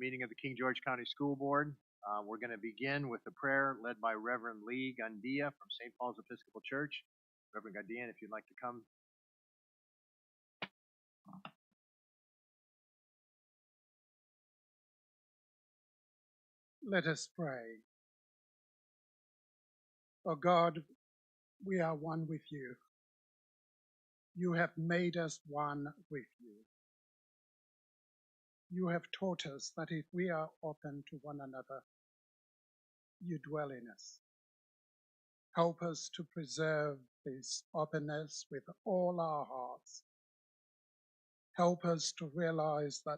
meeting of the King George County School Board. We're going to begin with a prayer led by Reverend Lee Gandia from St. Paul's Episcopal Church. Reverend Gandia, if you'd like to come. Let us pray. O God, we are one with you. You have made us one with you. You have taught us that if we are open to one another, you dwell in us. Help us to preserve this openness with all our hearts. Help us to realize that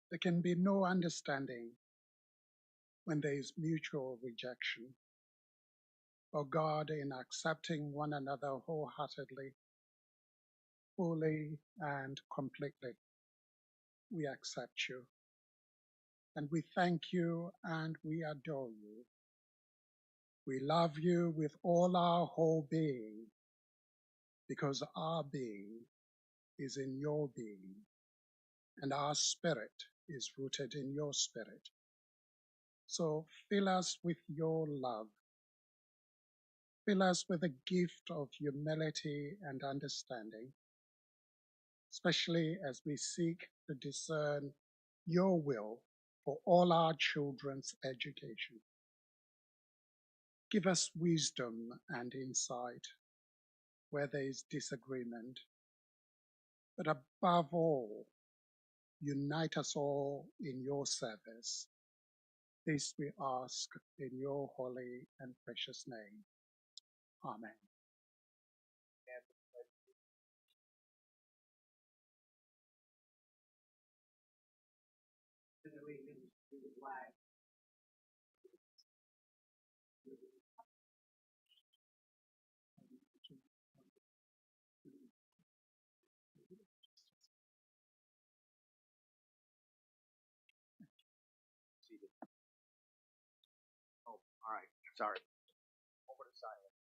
there can be no understanding when there is mutual rejection. O God, in accepting one another wholeheartedly, fully and completely, we accept you. And we thank you and we adore you. We love you with all our whole being, because our being is in your being, and our spirit is rooted in your spirit. So fill us with your love. Fill us with the gift of humility and understanding, especially as we seek to discern your will for all our children's education. Give us wisdom and insight where there is disagreement, but above all, unite us all in your service. This we ask in your holy and precious name. Amen. Oh, all right. Sorry. Over to silence.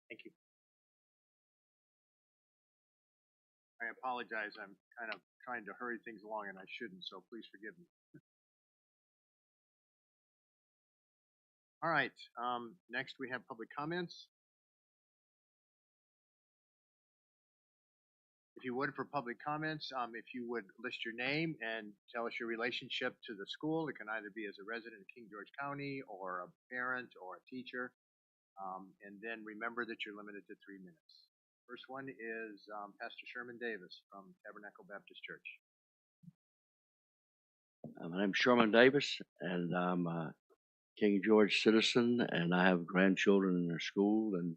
Thank you. I apologize. I'm kind of trying to hurry things along and I shouldn't, so please forgive me. All right. Next we have public comments. If you would, for public comments, if you would list your name and tell us your relationship to the school. It can either be as a resident of King George County or a parent or a teacher. And then remember that you're limited to 3 minutes. First one is Pastor Sherman Davis from Tabernacle Baptist Church. My name's Sherman Davis, and I'm a King George citizen, and I have grandchildren in their school, and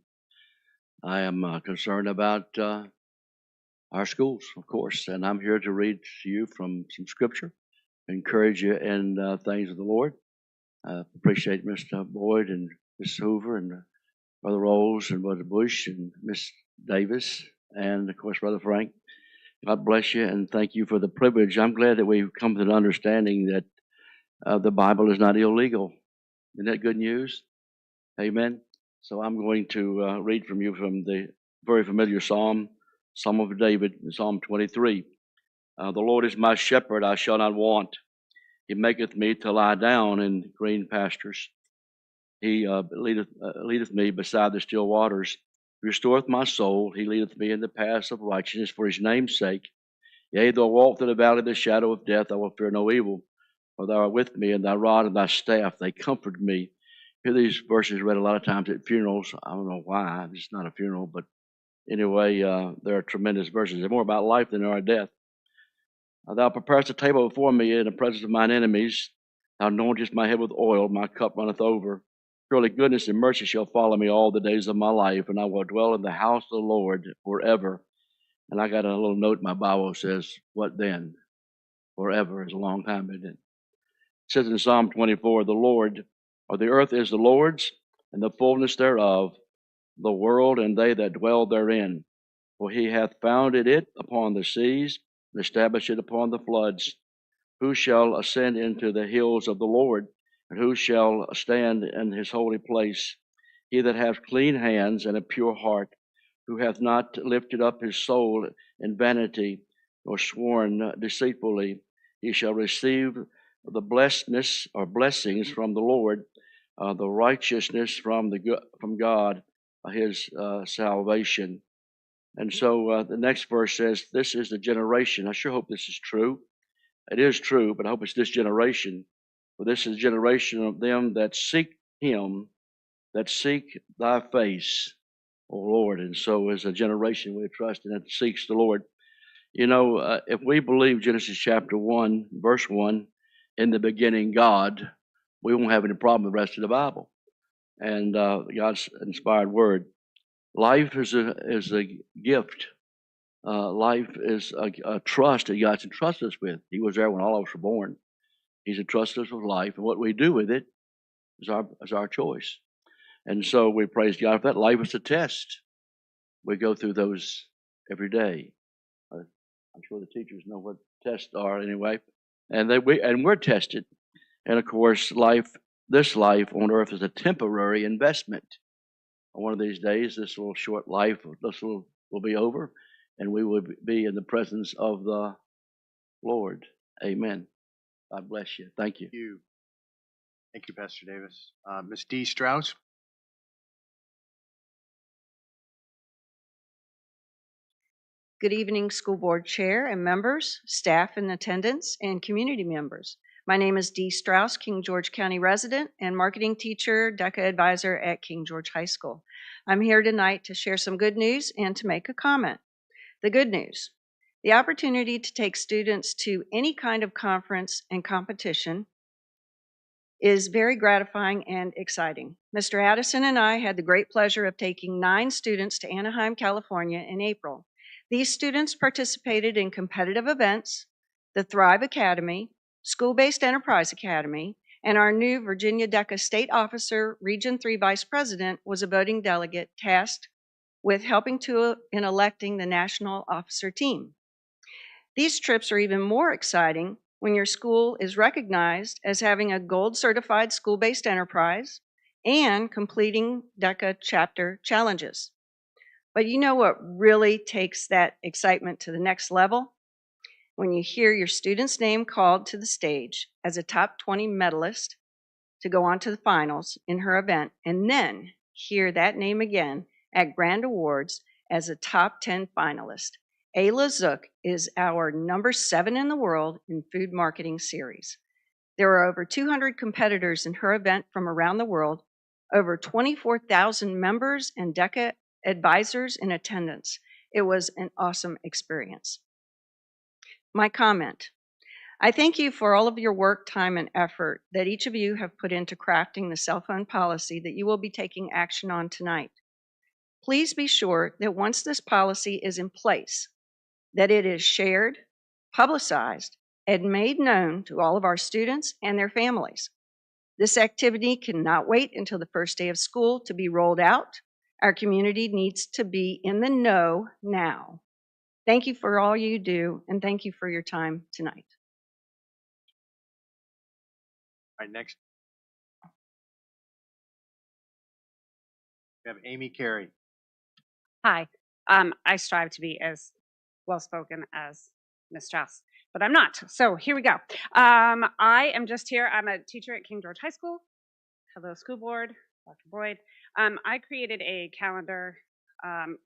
I am concerned about our schools, of course, and I'm here to read to you from some scripture, encourage you in things of the Lord. I appreciate Mr. Boyd and Miss Hoover and Brother Rolls and Brother Bush and Miss Davis and, of course, Brother Frank. God bless you, and thank you for the privilege. I'm glad that we've come to the understanding that the Bible is not illegal. Isn't that good news? Amen. So I'm going to read from you from the very familiar Psalm of David, Psalm 23. The Lord is my shepherd, I shall not want. He maketh me to lie down in green pastures. He leadeth me beside the still waters. He restoreth my soul. He leadeth me in the paths of righteousness for his name's sake. Yea, though I walk through the valley of the shadow of death, I will fear no evil. For thou art with me, and thy rod and thy staff, they comfort me. Hear these verses read a lot of times at funerals. I don't know why. It's not a funeral, but anyway, they're tremendous verses. They're more about life than they are death. Thou preparest a table before me in the presence of mine enemies. Thou anointest my head with oil, my cup runneth over. Surely goodness and mercy shall follow me all the days of my life, and I will dwell in the house of the Lord forever. And I got a little note in my Bible that says, what then? Forever is a long time, isn't it? It says in Psalm 24, the Lord, or the earth is the Lord's, and the fullness thereof, the world and they that dwell therein. For he hath founded it upon the seas, and established it upon the floods. Who shall ascend into the hills of the Lord? And who shall stand in his holy place? He that hath clean hands and a pure heart, who hath not lifted up his soul in vanity, nor sworn deceitfully, he shall receive the blessedness or blessings from the Lord, the righteousness from God, his salvation. And so the next verse says, "This is the generation." I sure hope this is true. It is true, but I hope it's this generation. For this is the generation of them that seek Him, that seek Thy face, O Lord. And so, as a generation, we trust and that seeks the Lord. You know, if we believe Genesis chapter 1, verse 1, in the beginning God, we won't have any problem with the rest of the Bible and God's inspired word. Life is a gift. Life is a trust that God's entrusted us with. He was there when all of us were born. He's entrusted us with life, and what we do with it is our choice. And so we praise God for that. Life is a test. We go through those every day. I'm sure the teachers know what tests are anyway, and we're tested. And of course, this life on earth is a temporary investment. One of these days, this little short life, will be over, and we will be in the presence of the Lord. Amen. God bless you. Thank you. Thank you, Pastor Davis. Ms. Dee Strauss. Good evening, school board chair and members, staff in attendance, and community members. My name is Dee Strauss, King George County resident and marketing teacher, DECA advisor at King George High School. I'm here tonight to share some good news and to make a comment. The good news: the opportunity to take students to any kind of conference and competition is very gratifying and exciting. Mr. Addison and I had the great pleasure of taking 9 students to Anaheim, California in April. These students participated in competitive events, the Thrive Academy, School-Based Enterprise Academy, and our new Virginia DECA State Officer, Region 3 Vice President, was a voting delegate tasked with helping in electing the national officer team. These trips are even more exciting when your school is recognized as having a gold certified school-based enterprise and completing DECA chapter challenges. But you know what really takes that excitement to the next level? When you hear your student's name called to the stage as a top 20 medalist to go on to the finals in her event, and then hear that name again at Grand Awards as a top 10 finalist. Ayla Zook is our number 7 in the world in food marketing series. There are over 200 competitors in her event from around the world, over 24,000 members and DECA advisors in attendance. It was an awesome experience. My comment: I thank you for all of your work, time, and effort that each of you have put into crafting the cell phone policy that you will be taking action on tonight. Please be sure that once this policy is in place, that it is shared, publicized, and made known to all of our students and their families. This activity cannot wait until the first day of school to be rolled out. Our community needs to be in the know now. Thank you for all you do, and thank you for your time tonight. All right, next. We have Amy Carey. Hi. I strive to be as well-spoken as Ms. Strauss, but I'm not. So here we go. I am just here. I'm a teacher at King George High School. Hello, school board, Dr. Boyd. I created a calendar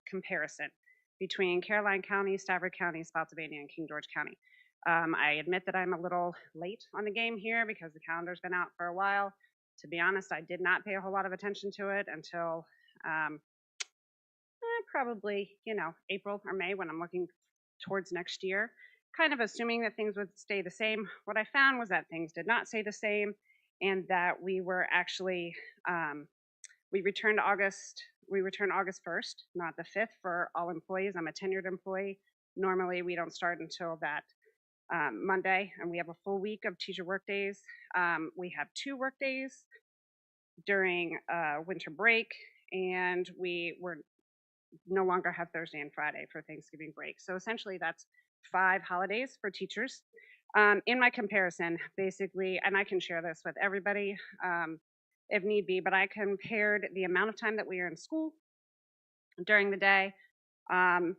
comparison between Caroline County, Stafford County, Spotsylvania, and King George County. I admit that I'm a little late on the game here because the calendar's been out for a while. To be honest, I did not pay a whole lot of attention to it until probably, April or May when I'm looking towards next year, kind of assuming that things would stay the same. What I found was that things did not stay the same, and that we were actually, we returned August 1st, not the 5th for all employees. I'm a tenured employee. Normally, we don't start until that Monday, and we have a full week of teacher work days. We have 2 work days during winter break, and we were no longer have Thursday and Friday for Thanksgiving break. So essentially that's 5 holidays for teachers. In my comparison, basically, and I can share this with everybody if need be, but I compared the amount of time that we are in school during the day um,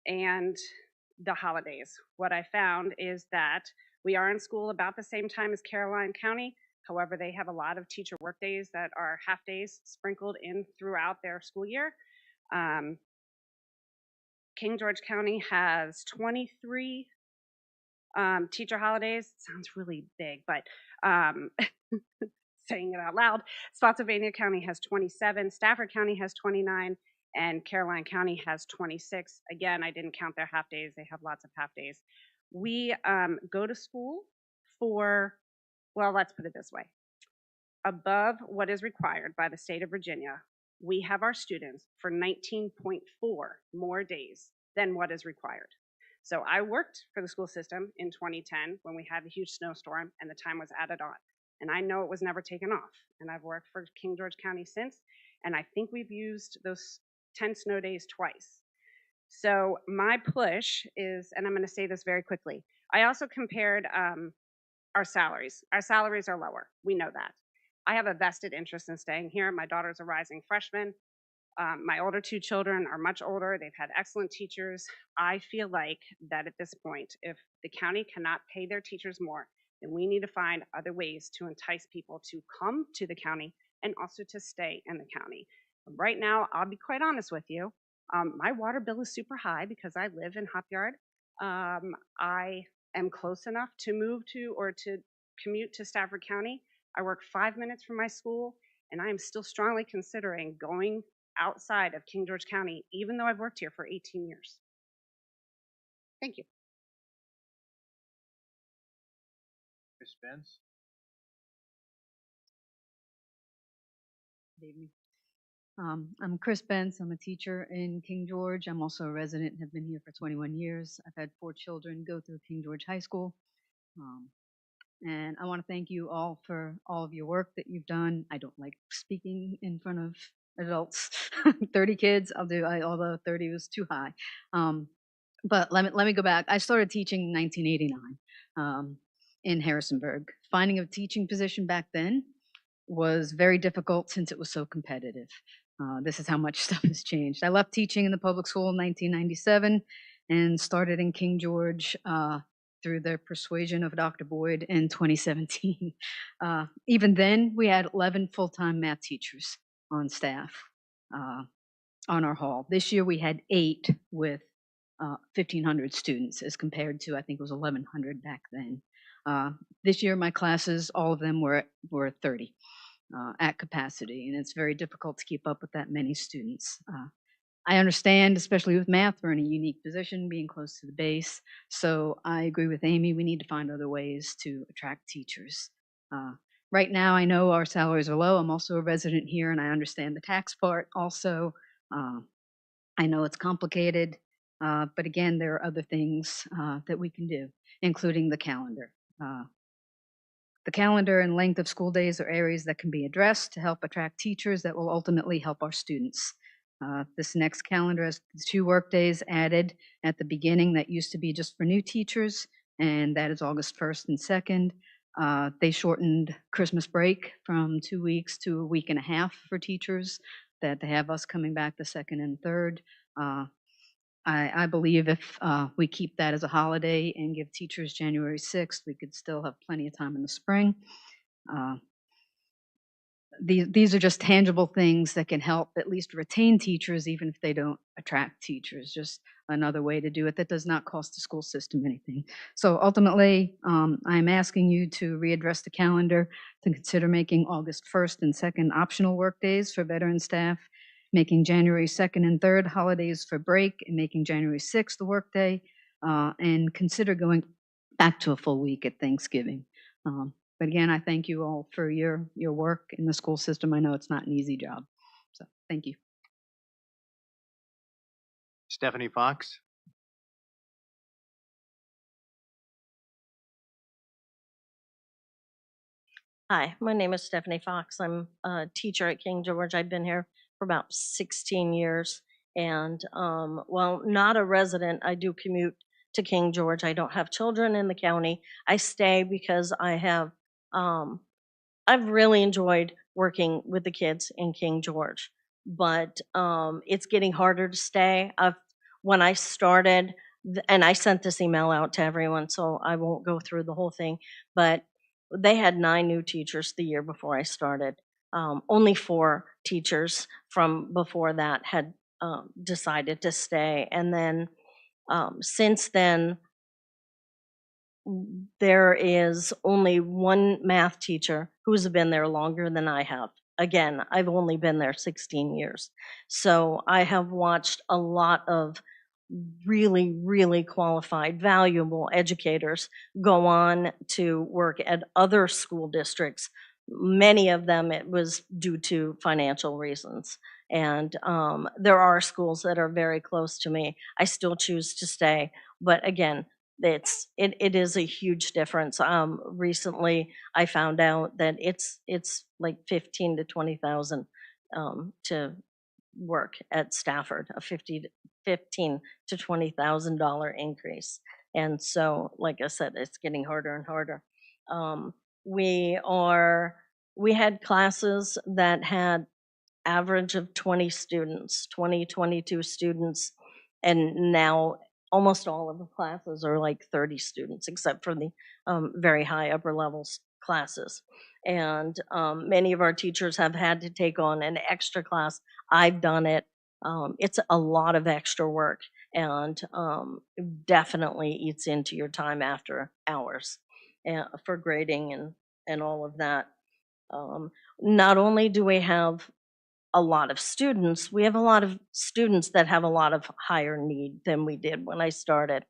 and the holidays. What I found is that we are in school about the same time as Caroline County. However, they have a lot of teacher work days that are half days sprinkled in throughout their school year. Um, King George County has 23 teacher holidays. Sounds really big, but saying it out loud, Spotsylvania County has 27, Stafford County has 29, and Caroline County has 26. Again, I didn't count their half days. They have lots of half days. We go to school for, well, let's put it this way. Above what is required by the state of Virginia, we have our students for 19.4 more days than what is required. So I worked for the school system in 2010 when we had a huge snowstorm and the time was added on. And I know it was never taken off. And I've worked for King George County since, and I think we've used those 10 snow days twice. So my push is, and I'm going to say this very quickly, I also compared our salaries. Our salaries are lower. We know that. I have a vested interest in staying here. My daughter's a rising freshman. My older two children are much older. They've had excellent teachers. I feel like that at this point, if the county cannot pay their teachers more, then we need to find other ways to entice people to come to the county and also to stay in the county. Right now, I'll be quite honest with you. My water bill is super high because I live in Hop Yard. I am close enough to move to or to commute to Stafford County. I work 5 minutes from my school, and I am still strongly considering going outside of King George County, even though I've worked here for 18 years. Thank you. Ms. Spence? Good evening. I'm Chris Bentz. I'm a teacher in King George. I'm also a resident and have been here for 21 years. I've had 4 children go through King George High School. And I want to thank you all for all of your work that you've done. I don't like speaking in front of adults. 30 kids, although 30 was too high. But let me go back. I started teaching in 1989 in Harrisonburg. Finding a teaching position back then was very difficult since it was so competitive. This is how much stuff has changed. I left teaching in the public school in 1997 and started in King George through the persuasion of Dr. Boyd in 2017. Even then, we had 11 full-time math teachers on staff on our hall. This year, we had 8 with 1,500 students as compared to, I think it was 1,100 back then. This year, my classes, all of them were 30 at capacity, and it's very difficult to keep up with that many students. I understand, especially with math, we're in a unique position, being close to the base. So I agree with Amy, we need to find other ways to attract teachers. Right now, I know our salaries are low. I'm also a resident here, and I understand the tax part also. I know it's complicated, but again, there are other things that we can do, including the calendar. The calendar and length of school days are areas that can be addressed to help attract teachers that will ultimately help our students. This next calendar has 2 work days added at the beginning that used to be just for new teachers, and that is August 1st and 2nd. They shortened Christmas break from 2 weeks to a week and a half for teachers, that they have us coming back the 2nd and 3rd. I believe if we keep that as a holiday and give teachers January 6th, we could still have plenty of time in the spring. These are just tangible things that can help at least retain teachers, even if they don't attract teachers. Just another way to do it that does not cost the school system anything. So ultimately, I'm asking you to readdress the calendar, to consider making August 1st and 2nd optional work days for veteran staff, making January 2nd and 3rd holidays for break, and making January 6th a work day, and consider going back to a full week at Thanksgiving. But again, I thank you all for your work in the school system. I know it's not an easy job. So thank you. Stephanie Fox? Hi, my name is Stephanie Fox. I'm a teacher at King George. I've been here for about 16 years. And while not a resident, I do commute to King George. I don't have children in the county. I stay because I've really enjoyed working with the kids in King George, but it's getting harder to stay. When I started, and I sent this email out to everyone, so I won't go through the whole thing, but they had 9 new teachers the year before I started. Only 4 teachers from before that had decided to stay. And then since then, there is only 1 math teacher who's been there longer than I have. Again, I've only been there 16 years. So I have watched a lot of really, really qualified, valuable educators go on to work at other school districts. Many of them, it was due to financial reasons. And there are schools that are very close to me. I still choose to stay. But again, it is a huge difference. Recently, I found out that it's like 15 to 20,000 to work at Stafford, a 15 to $20,000 increase. And so, like I said, it's getting harder and harder. We had classes that had average of 20 students, 20, 22 students, and now almost all of the classes are like 30 students, except for the very high upper levels classes. And many of our teachers have had to take on an extra class. I've done it. It's a lot of extra work, and definitely eats into your time after hours for grading and all of that. Not only do we have a lot of students, we have a lot of students that have a lot of higher need than we did when I started.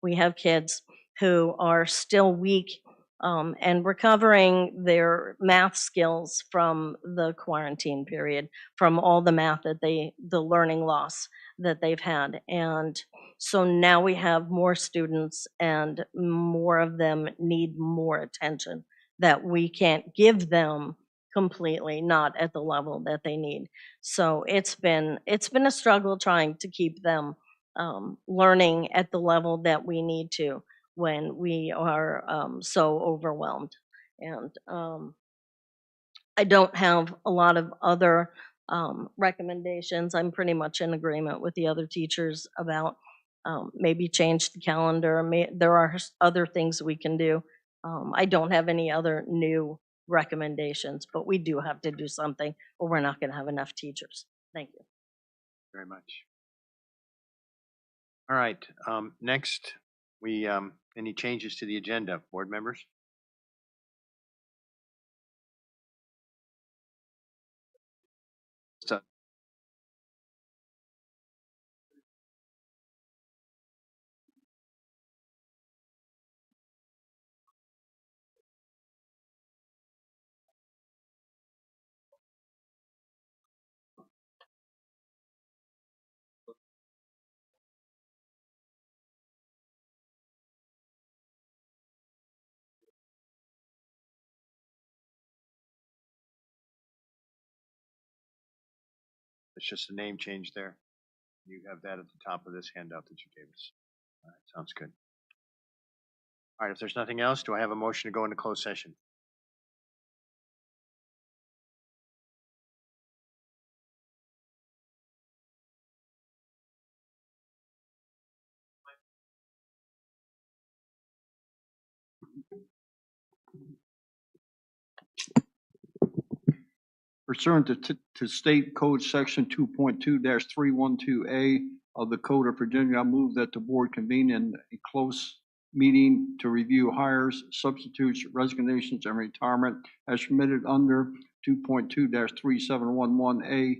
We have kids who are still weak and recovering their math skills from the quarantine period, from all the math that the learning loss that they've had. And so now we have more students, and more of them need more attention that we can't give them completely, not at the level that they need. So it's been a struggle trying to keep them learning at the level that we need to when we are so overwhelmed. And I don't have a lot of other recommendations. I'm pretty much in agreement with the other teachers about maybe change the calendar. There are other things we can do. I don't have any other new recommendations, but we do have to do something or we're not going to have enough teachers. Thank you. Very much. All right, next, any changes to the agenda, board members? So, it's just a name change there. You have that at the top of this handout that you gave us. All right, sounds good. All right, if there's nothing else, do I have a motion to go into closed session? Pursuant to State Code Section 2.2-312A of the Code of Virginia, I move that the board convene in a close meeting to review hires, substitutes, resignations, and retirement as permitted under 2.2-3711A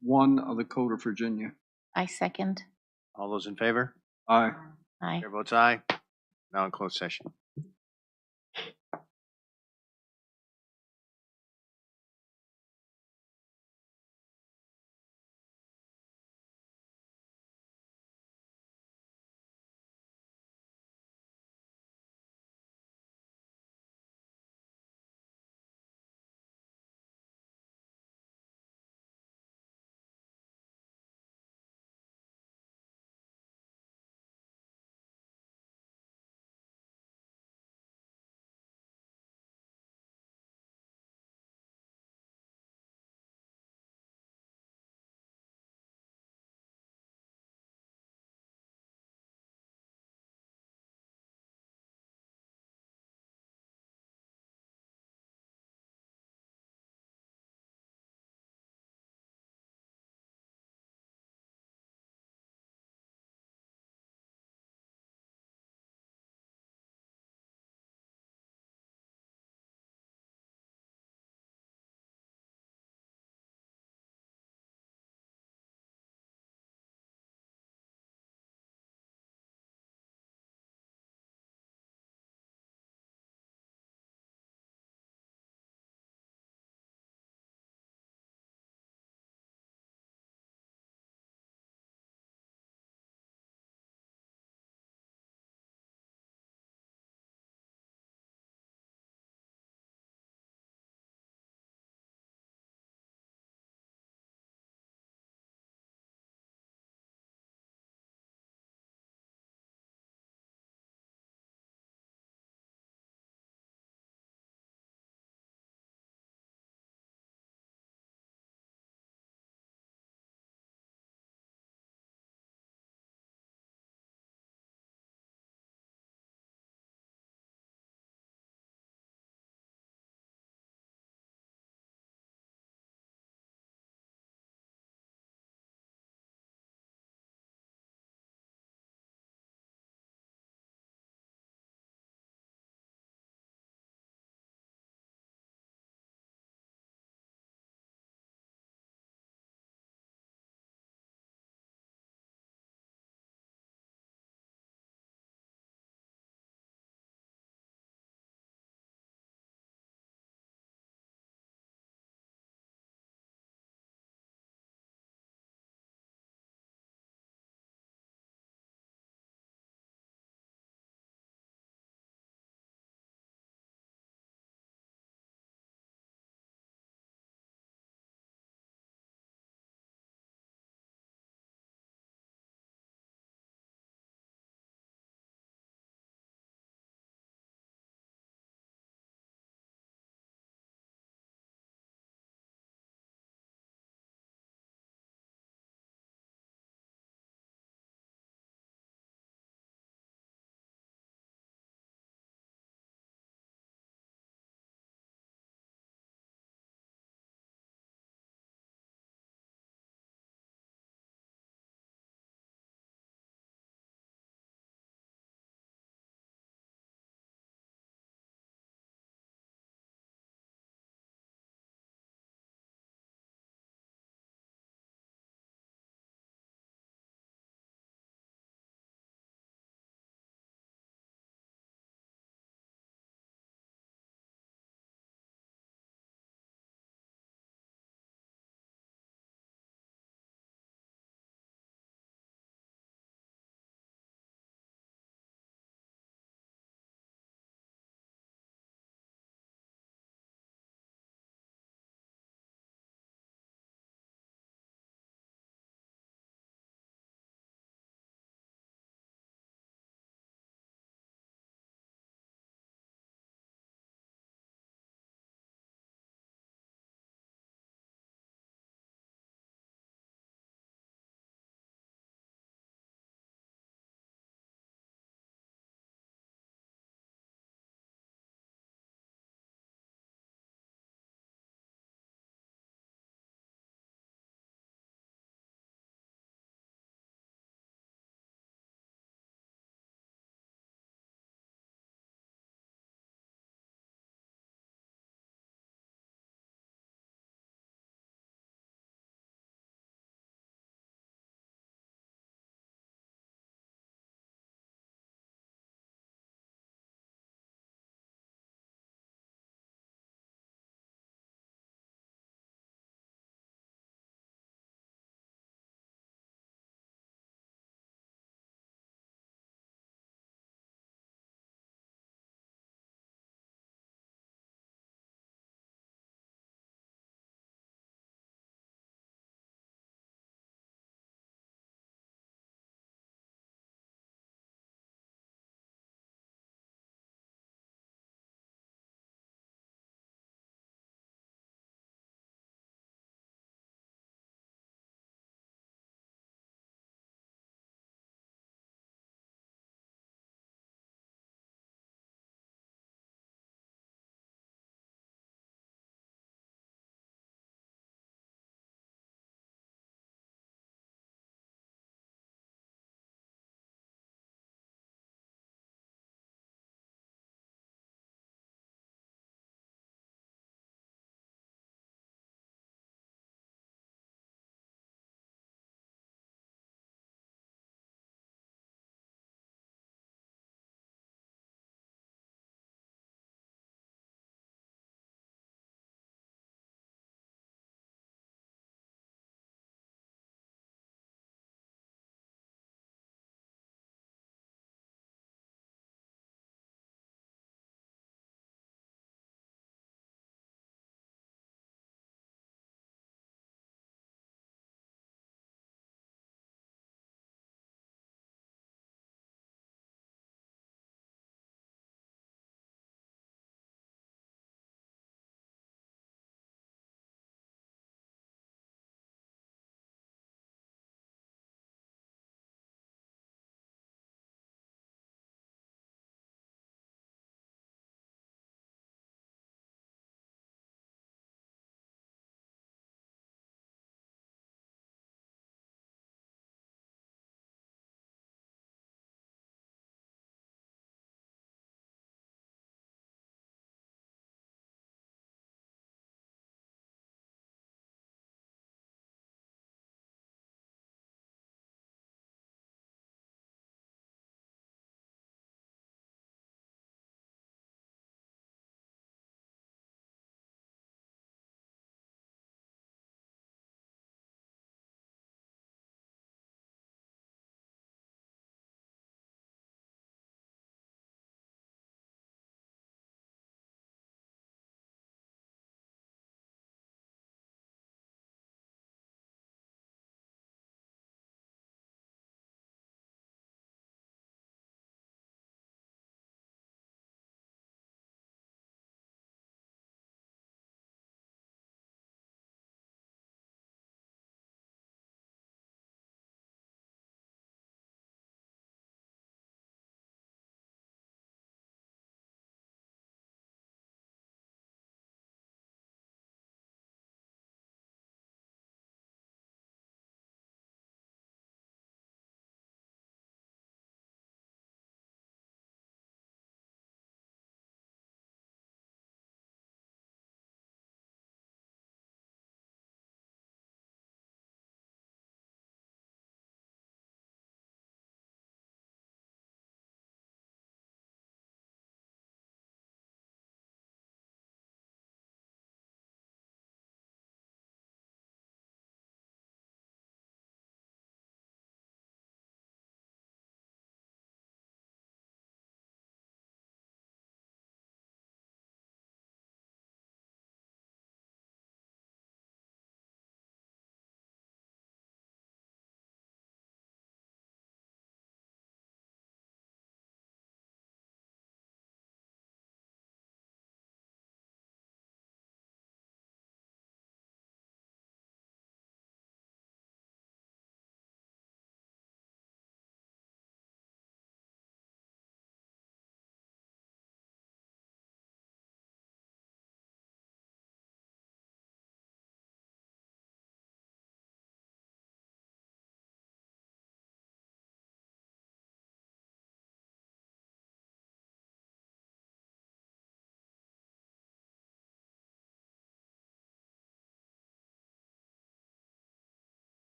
1 of the Code of Virginia. I second. All those in favor? Aye. Aye. Chair votes aye. Now in closed session.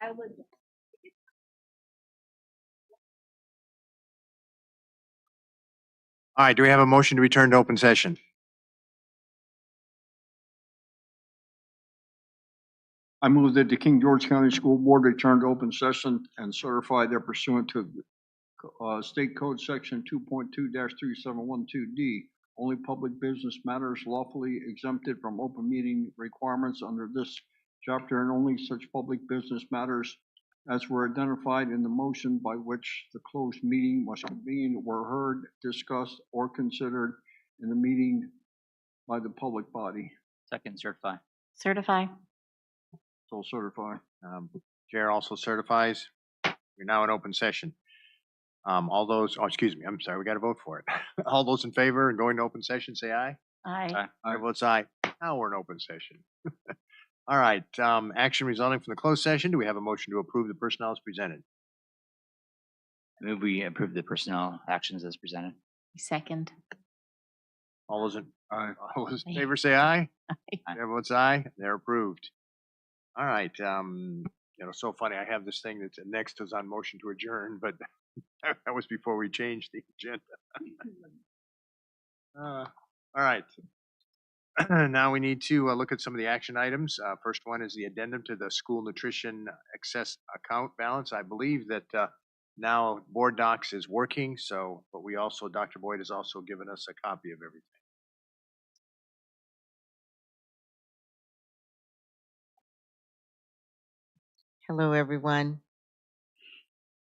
I would. All right, do we have a motion to return to open session? I move that the King George County School Board return to open session and certify that pursuant to State Code Section 2.2-3712D, only public business matters lawfully exempted from open meeting requirements under this chapter, and only such public business matters as were identified in the motion by which the closed meeting was convened were heard, discussed, or considered in the meeting by the public body. Second, certify. Certify. So certify. Chair also certifies. We're now in open session. All those, oh, excuse me, I'm sorry, we got to vote for it. All those in favor and going to open session, say aye. Aye. Chair votes aye. Now we're in open session. All right, action resulting from the closed session. Do we have a motion to approve the personnel as presented? I move we approve the personnel actions as presented. Second. All those in Aye. All those in favor, say aye. Aye. Chair votes aye. They're approved. All right, so funny, I have this thing that's next is on motion to adjourn, but that was before we changed the agenda. All right. Now we need to look at some of the action items. First one is the addendum to the school nutrition excess account balance. I believe that now Board Docs is working, but we also, Dr. Boyd has also given us a copy of everything. Hello, everyone.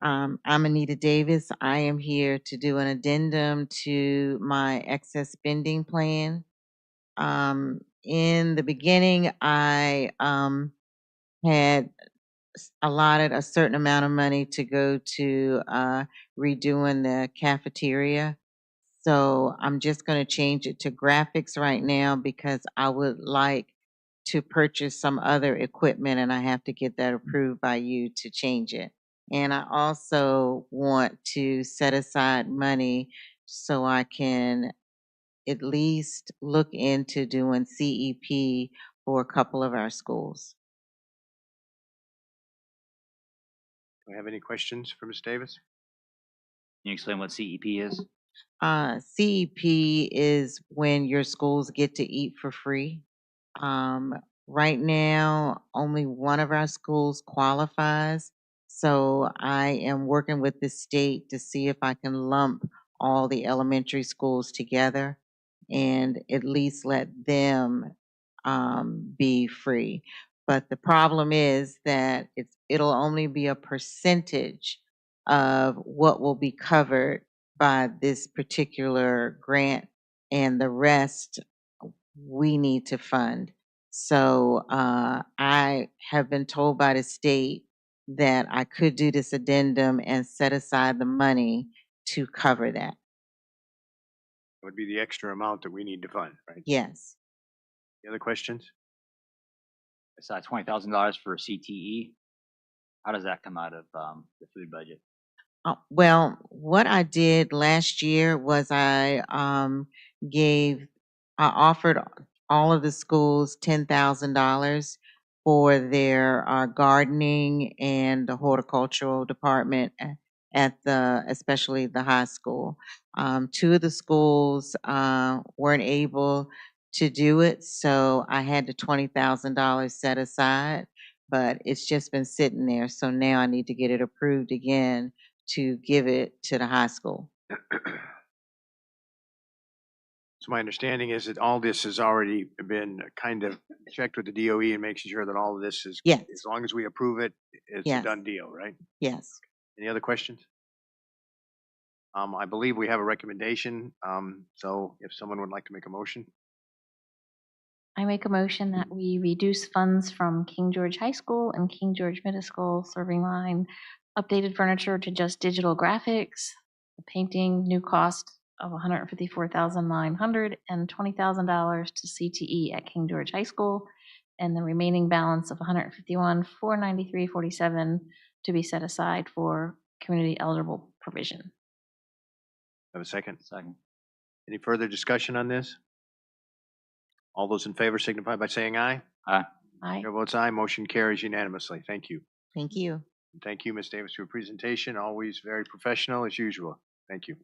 I'm Anita Davis. I am here to do an addendum to my excess spending plan. In the beginning, I had allotted a certain amount of money to go to redoing the cafeteria. So I'm just going to change it to graphics right now because I would like to purchase some other equipment and I have to get that approved by you to change it. And I also want to set aside money so I can at least look into doing CEP for a couple of our schools. Do we have any questions for Ms. Davis? Can you explain what CEP is? CEP is when your schools get to eat for free. Right now, only one of our schools qualifies. So I am working with the state to see if I can lump all the elementary schools together and at least let them be free. But the problem is that it'll only be a percentage of what will be covered by this particular grant, and the rest we need to fund. So I have been told by the state that I could do this addendum and set aside the money to cover that. It would be the extra amount that we need to fund, right? Yes. Any other questions? It's $20,000 for CTE. How does that come out of the food budget? Well, what I did last year was I offered all of the schools $10,000 for their gardening and the horticultural department at especially the high school. Two of the schools weren't able to do it, so I had the $20,000 set aside, but it's just been sitting there. So now I need to get it approved again to give it to the high school. So my understanding is that all this has already been kind of checked with the DOE and making sure that all of this is, Yes. as long as we approve it, it's a Yes. done deal, right? Yes. Any other questions? I believe we have a recommendation, so if someone would like to make a motion. I make a motion that we reduce funds from King George High School and King George Middle School serving line, updated furniture to just digital graphics, the painting, new cost of $154,900 and $20,000 to CTE at King George High School, and the remaining balance of $151,493.47 to be set aside for community eligible provision. Have a second? Second. Any further discussion on this? All those in favor signify by saying aye. Aye. Aye. Chair votes aye. Motion carries unanimously. Thank you. Thank you. Thank you, Ms. Davis, for your presentation. Always very professional as usual. Thank you.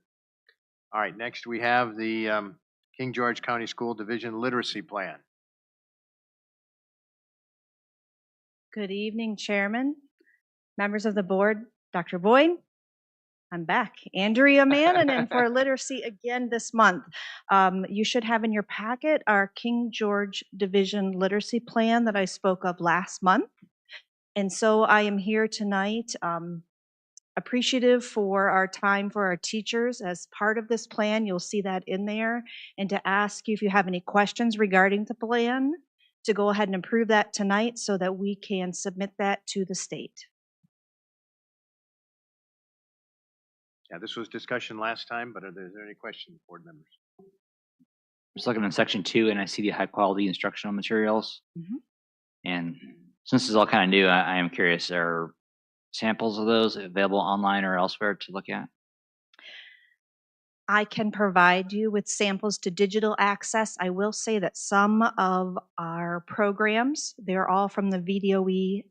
All right, next we have the King George County School Division Literacy Plan. Good evening, Chairman, members of the board, Dr. Boyd. I'm back. Andrea Mannanen for literacy again this month. You should have in your packet our King George Division Literacy Plan that I spoke of last month. And so I am here tonight appreciative for our time for our teachers as part of this plan. You'll see that in there. And to ask you if you have any questions regarding the plan, to go ahead and approve that tonight so that we can submit that to the state. Yeah, this was discussion last time, but are there any questions, board members? I'm just looking in section 2 and I see the high quality instructional materials. Mhm. And since this is all kind of new, I am curious, are samples of those available online or elsewhere to look at? I can provide you with samples to digital access. I will say that some of our programs, they're all from the VDOE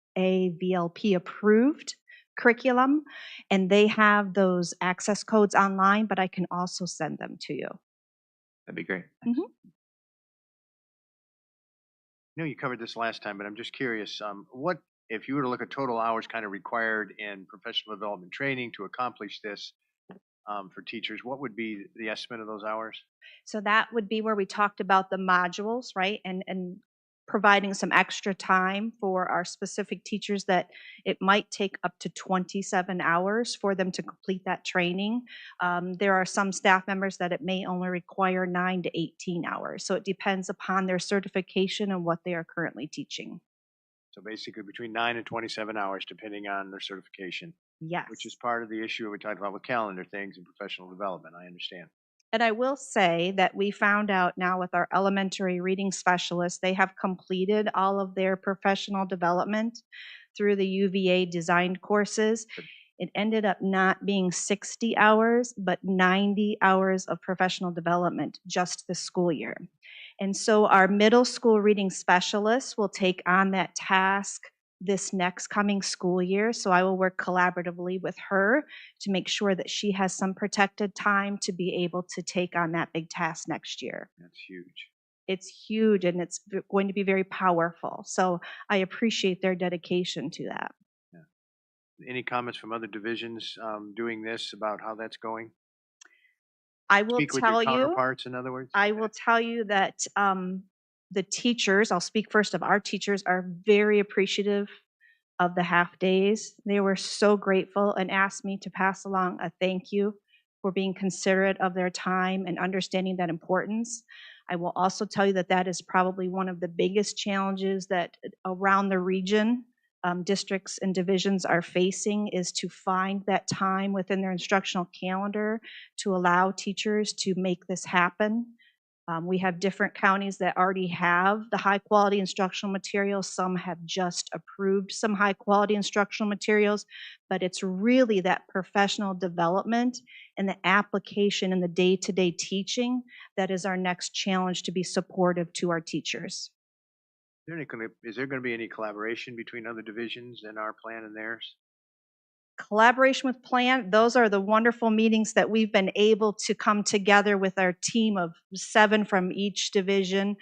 VLP approved curriculum, and they have those access codes online, but I can also send them to you. That'd be great. I know you covered this last time, but I'm just curious, what, if you were to look at total hours kind of required in professional development training to accomplish this for teachers, what would be the estimate of those hours? So that would be where we talked about the modules, right? And providing some extra time for our specific teachers that it might take up to 27 hours for them to complete that training. There are some staff members that it may only require 9 to 18 hours. So it depends upon their certification and what they are currently teaching. So basically between 9 and 27 hours, depending on their certification. Yes. Which is part of the issue we talked about with calendar things and professional development. I understand. And I will say that we found out now with our elementary reading specialists, they have completed all of their professional development through the UVA designed courses. It ended up not being 60 hours, but 90 hours of professional development just this school year. And so our middle school reading specialists will take on that task this next coming school year. So I will work collaboratively with her to make sure that she has some protected time to be able to take on that big task next year. That's huge. It's huge and it's going to be very powerful. So I appreciate their dedication to that. Yeah. Any comments from other divisions doing this about how that's going? I will Speak with tell your you, counterparts, in other words? I will tell you that the teachers, I'll speak first of our teachers, are very appreciative of the half days. They were so grateful and asked me to pass along a thank you for being considerate of their time and understanding that importance. I will also tell you that that is probably one of the biggest challenges that around the region districts and divisions are facing is to find that time within their instructional calendar to allow teachers to make this happen. We have different counties that already have the high quality instructional materials. Some have just approved some high quality instructional materials, but it's really that professional development and the application in the day-to-day teaching that is our next challenge to be supportive to our teachers. Is there going to be any collaboration between other divisions and our plan and theirs? Collaboration with plan, those are the wonderful meetings that we've been able to come together with our team of 7 from each division.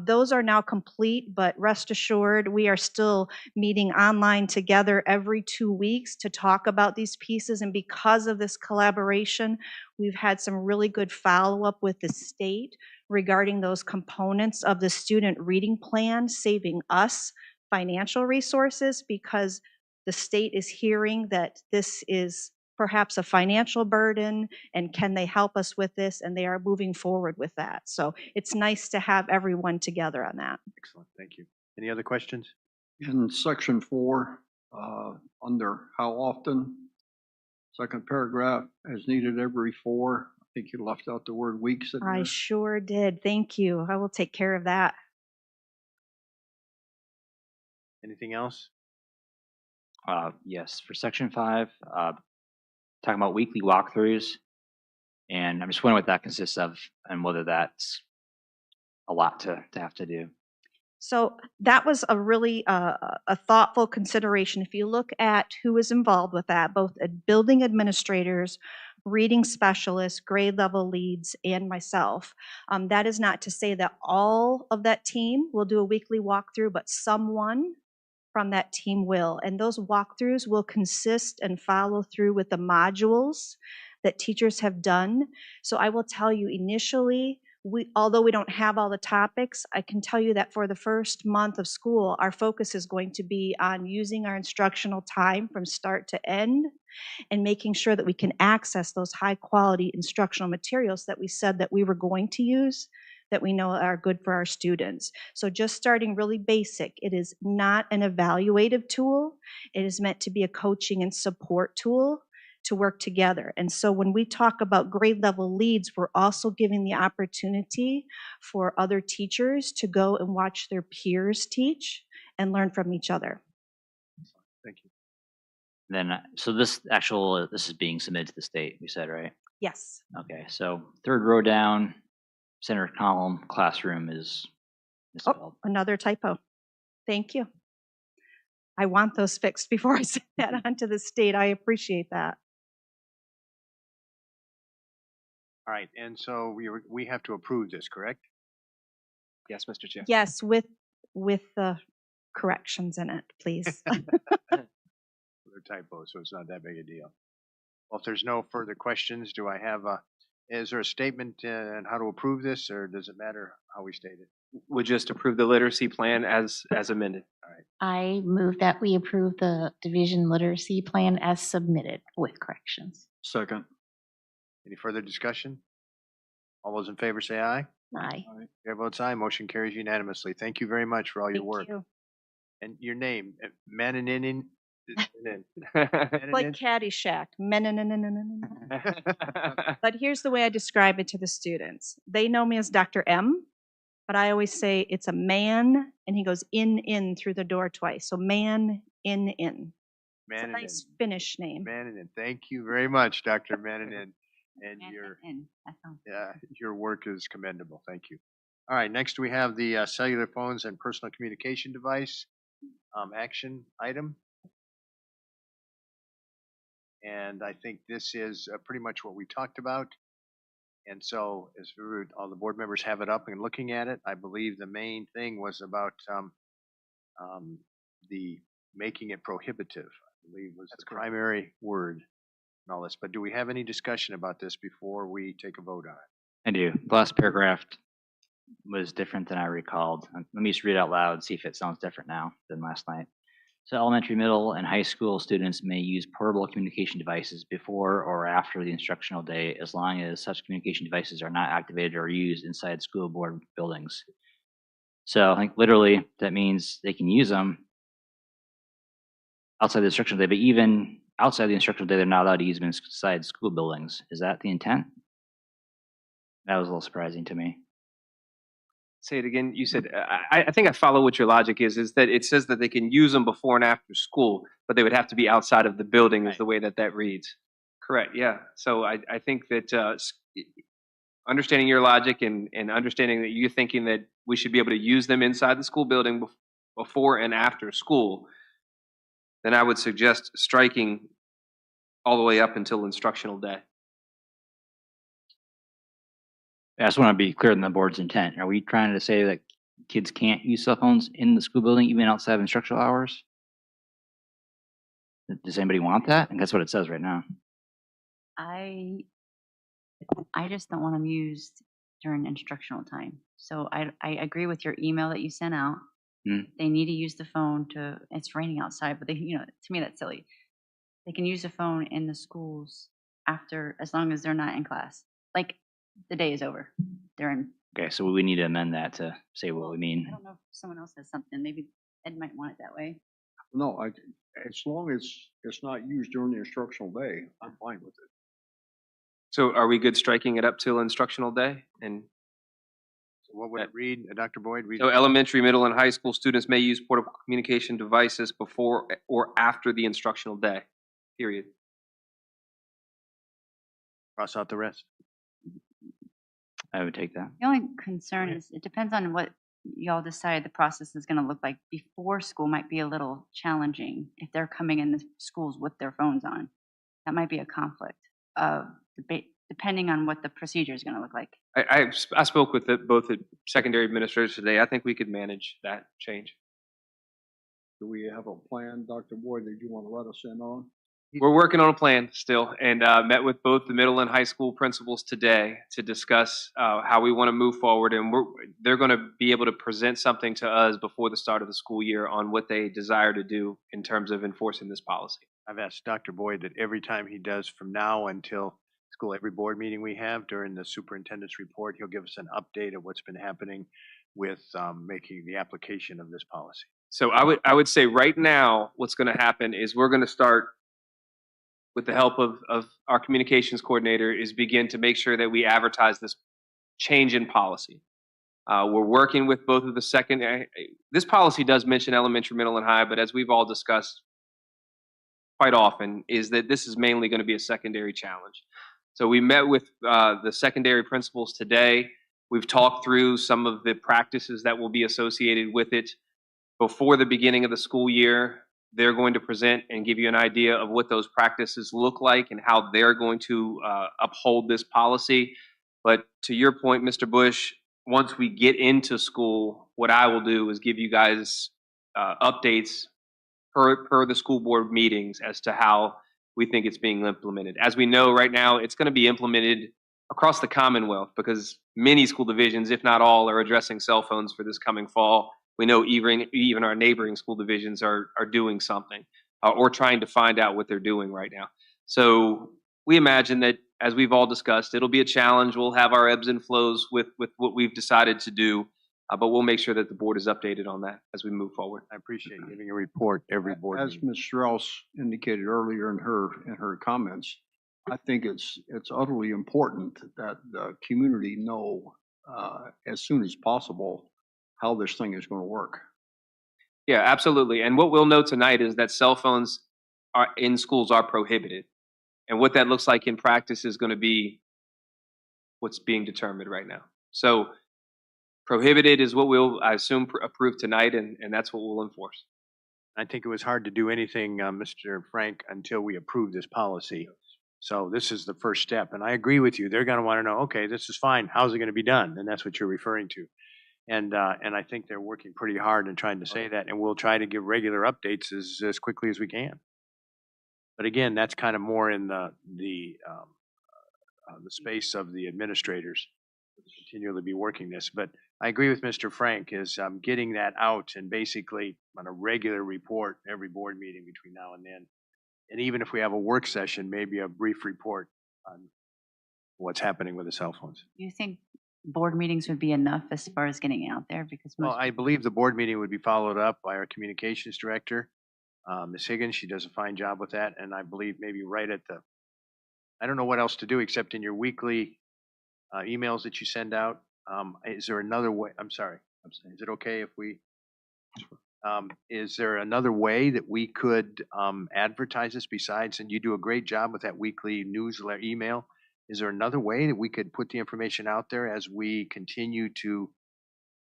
Those are now complete, but rest assured, we are still meeting online together every 2 weeks to talk about these pieces. And because of this collaboration, we've had some really good follow-up with the state regarding those components of the student reading plan, saving us financial resources because the state is hearing that this is perhaps a financial burden and can they help us with this, and they are moving forward with that. So it's nice to have everyone together on that. Excellent, thank you. Any other questions? In section 4, under how often, second paragraph, as needed every 4, I think you left out the word weeks in I there. sure did. Thank you. I will take care of that. Anything else? Yes, for section 5, talking about weekly walkthroughs, and I'm just wondering what that consists of and whether that's a lot to have to do. So that was a really a thoughtful consideration. If you look at who was involved with that, both building administrators, reading specialists, grade level leads, and myself. That is not to say that all of that team will do a weekly walkthrough, but someone from that team will. And those walkthroughs will consist and follow through with the modules that teachers have done. So I will tell you initially, although we don't have all the topics, I can tell you that for the first month of school, our focus is going to be on using our instructional time from start to end and making sure that we can access those high quality instructional materials that we said that we were going to use, that we know are good for our students. So just starting really basic, it is not an evaluative tool. It is meant to be a coaching and support tool to work together. And so when we talk about grade level leads, we're also giving the opportunity for other teachers to go and watch their peers teach and learn from each other. Thank you. Then, so this is being submitted to the state, we said, right? Yes. Okay, so third row down, center column, classroom is misspelled. Oh, another typo. Thank you. I want those fixed before I send that on to the state. I appreciate that. All right, and so we have to approve this, correct? Yes, Mr. Chair. Yes, with the corrections in it, please. They're typos, so it's not that big a deal. Well, if there's no further questions, do I have is there a statement on how to approve this, or does it matter how we state it? Would just approve the literacy plan as amended. All right. I move that we approve the division literacy plan as submitted with corrections. Second. Any further discussion? All those in favor say aye. Aye. Chair votes aye. Motion carries unanimously. Thank you very much for all your Thank work. you. And your name, Maninin. Like Caddyshack. But here's the way I describe it to the students. They know me as Dr. M, but I always say it's a man, and he goes in through the door twice. So man, in. It's a nice Finnish name. Maninin. Thank you very much, Dr. Maninin. And your work is commendable. Thank you. All right, next we have the cellular phones and personal communication device action item. And I think this is pretty much what we talked about. And so as all the board members have it up and looking at it, I believe the main thing was about the making it prohibitive, I believe was the primary word and all this. But do we have any discussion about this before we take a vote on it? I do. The last paragraph was different than I recalled. Let me just read it out loud, see if it sounds different now than last night. So elementary, middle, and high school students may use portable communication devices before or after the instructional day as long as such communication devices are not activated or used inside school board buildings. So I think literally that means they can use them outside the instructional day, but even outside the instructional day, they're not allowed to use them inside school buildings. Is that the intent? That was a little surprising to me. Say it again. You said, I think I follow what your logic is that it says that they can use them before and after school, but they would have to be outside of the building is the way that reads. Correct, yeah. So I think that understanding your logic and understanding that you're thinking that we should be able to use them inside the school building before and after school, then I would suggest striking all the way up until instructional day. I just want to be clear on the board's intent. Are we trying to say that kids can't use cell phones in the school building even outside of instructional hours? Does anybody want that? I think that's what it says right now. I just don't want them used during instructional time. So I agree with your email that you sent out. They need to use the phone it's raining outside, but to me that's silly. They can use the phone in the schools after, as long as they're not in class. Like, the day is over. They're in. Okay, so we need to amend that to say what we mean. I don't know if someone else has something. Maybe Ed might want it that way. No, as long as it's not used during the instructional day, I'm fine with it. So are we good striking it up till instructional day? And so what would it read, Dr. Boyd? So elementary, middle, and high school students may use portable communication devices before or after the instructional day, period. Cross out the rest. I would take that. The only concern is it depends on what y'all decide the process is gonna look like before school might be a little challenging if they're coming in the schools with their phones on. That might be a conflict of debate, depending on what the procedure is gonna look like. I spoke with both the secondary administrators today. I think we could manage that change. Do we have a plan, Dr. Boyd, that you want to let us in on? We're working on a plan still, and met with both the middle and high school principals today to discuss how we want to move forward. And they're going to be able to present something to us before the start of the school year on what they desire to do in terms of enforcing this policy. I've asked Dr. Boyd that every time he does from now until school, every board meeting we have during the superintendent's report, he'll give us an update of what's been happening with making the application of this policy. So I would say right now, what's going to happen is we're going to start with the help of our communications coordinator is begin to make sure that we advertise this change in policy. We're working with both of the this policy does mention elementary, middle, and high, but as we've all discussed quite often, is that this is mainly going to be a secondary challenge. So we met with the secondary principals today. We've talked through some of the practices that will be associated with it before the beginning of the school year. They're going to present and give you an idea of what those practices look like and how they're going to uphold this policy. But to your point, Mr. Bush, once we get into school, what I will do is give you guys updates per the school board meetings as to how we think it's being implemented. As we know right now, it's going to be implemented across the Commonwealth because many school divisions, if not all, are addressing cell phones for this coming fall. We know even our neighboring school divisions are doing something or trying to find out what they're doing right now. So we imagine that, as we've all discussed, it'll be a challenge. We'll have our ebbs and flows with what we've decided to do, but we'll make sure that the board is updated on that as we move forward. I appreciate giving a report every board As meeting. Ms. Strauss indicated earlier in her comments, I think it's utterly important that the community know as soon as possible how this thing is going to work. Yeah, absolutely. And what we'll know tonight is that cell phones in schools are prohibited. And what that looks like in practice is going to be what's being determined right now. So prohibited is what we'll, I assume, approve tonight, and that's what we'll enforce. I think it was hard to do anything, Mr. Frank, until we approved this policy. So this is the first step. And I agree with you. They're going to want to know, okay, this is fine. How's it going to be done? And that's what you're referring to. And I think they're working pretty hard in trying to say that, and we'll try to give regular updates as quickly as we can. But again, that's kind of more in the space of the administrators to continually be working this. But I agree with Mr. Frank is getting that out and basically on a regular report every board meeting between now and then. And even if we have a work session, maybe a brief report on what's happening with the cell phones. You think board meetings would be enough as far as getting out there? Because Well, I believe the board meeting would be followed up by our communications director, Ms. Higgins. She does a fine job with that. And I believe maybe right at I don't know what else to do except in your weekly emails that you send out. Is there another way? I'm sorry. Is it okay if we, is there another way that we could advertise this besides, and you do a great job with that weekly newsletter email. Is there another way that we could put the information out there as we continue to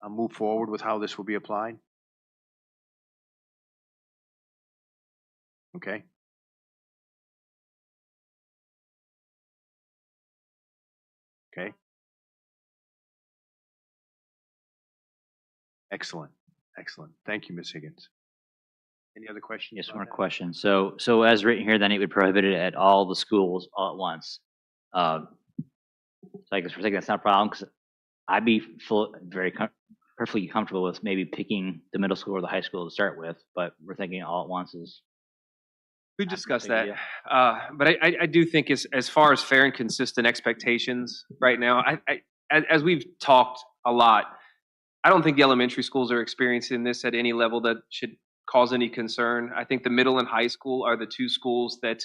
move forward with how this will be applied? Okay. Okay. Excellent. Excellent. Thank you, Ms. Higgins. Any other questions? Yes, about one that? question. So as written here, then it would prohibit it at all the schools all at once. So I guess we're thinking that's not a problem because I'd be perfectly comfortable with maybe picking the middle school or the high school to start with, but we're thinking all at once is. We not a discussed big that, deal. but I do think as far as fair and consistent expectations right now, as we've talked a lot, I don't think the elementary schools are experiencing this at any level that should cause any concern. I think the middle and high school are the two schools that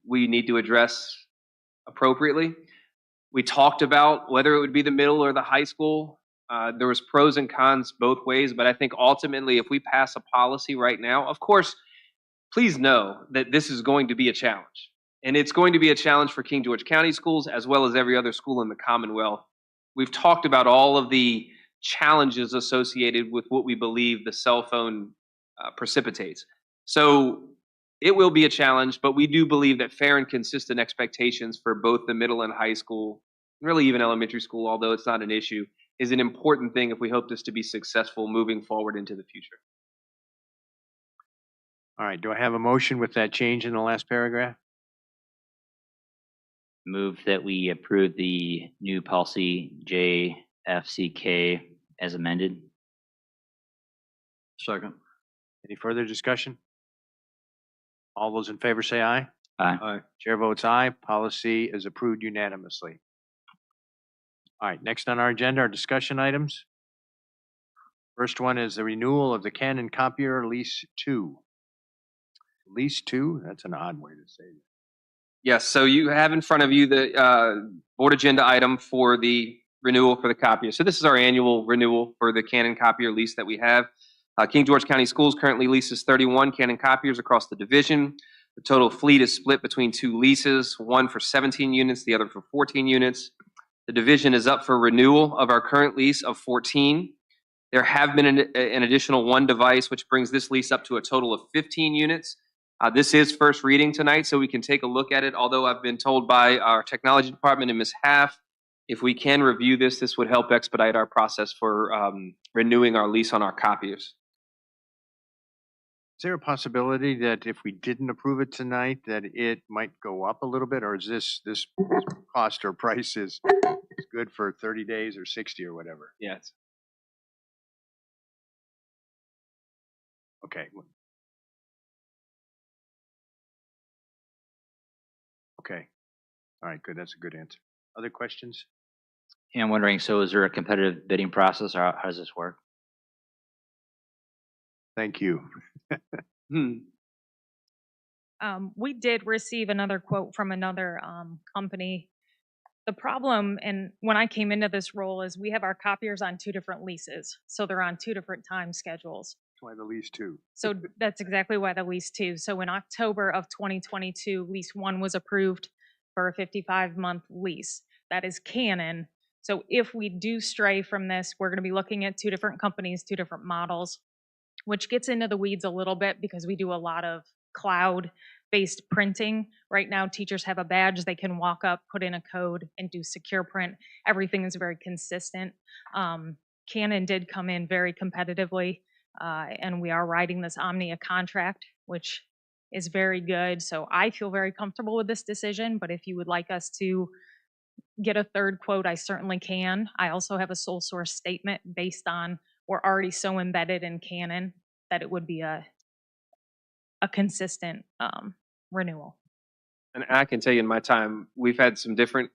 we need to address appropriately. We talked about whether it would be the middle or the high school. There was pros and cons both ways, but I think ultimately if we pass a policy right now, of course, please know that this is going to be a challenge. And it's going to be a challenge for King George County schools as well as every other school in the Commonwealth. We've talked about all of the challenges associated with what we believe the cell phone precipitates. So it will be a challenge, but we do believe that fair and consistent expectations for both the middle and high school, really even elementary school, although it's not an issue, is an important thing if we hope this to be successful moving forward into the future. All right, do I have a motion with that change in the last paragraph? Move that we approve the new policy JFCK as amended. Second. Any further discussion? All those in favor say aye. Aye. Aye. Chair votes aye. Policy is approved unanimously. All right, next on our agenda are discussion items. First one is the renewal of the Canon copier lease 2. Lease 2? That's an odd way to say it. Yes, so you have in front of you the board agenda item for the renewal for the copier. So this is our annual renewal for the Canon copier lease that we have. King George County Schools currently leases 31 Canon copiers across the division. The total fleet is split between 2 leases, one for 17 units, the other for 14 units. The division is up for renewal of our current lease of 14. There have been an additional 1 device, which brings this lease up to a total of 15 units. This is first reading tonight, so we can take a look at it, although I've been told by our technology department and Ms. Half, if we can review this, this would help expedite our process for renewing our lease on our copiers. Is there a possibility that if we didn't approve it tonight, that it might go up a little bit, or is this cost or price is good for 30 days or 60 or whatever? Yes. Okay. Okay. All right, good. That's a good answer. Other questions? And I'm wondering, so is there a competitive bidding process, or how does this work? Thank you. We did receive another quote from another company. The problem, and when I came into this role, is we have our copiers on 2 different leases, so they're on 2 different time schedules. That's why the lease 2. So that's exactly why the lease 2. So in October of 2022, lease 1 was approved for a 55-month lease. That is Canon. So if we do stray from this, we're going to be looking at 2 different companies, 2 different models, which gets into the weeds a little bit because we do a lot of cloud-based printing. Right now, teachers have a badge. They can walk up, put in a code, and do secure print. Everything is very consistent. Canon did come in very competitively. And we are writing this Omnia contract, which is very good. So I feel very comfortable with this decision, but if you would like us to get a 3rd quote, I certainly can. I also have a sole source statement based on we're already so embedded in Canon that it would be a consistent renewal. And I can tell you in my time, we've had some different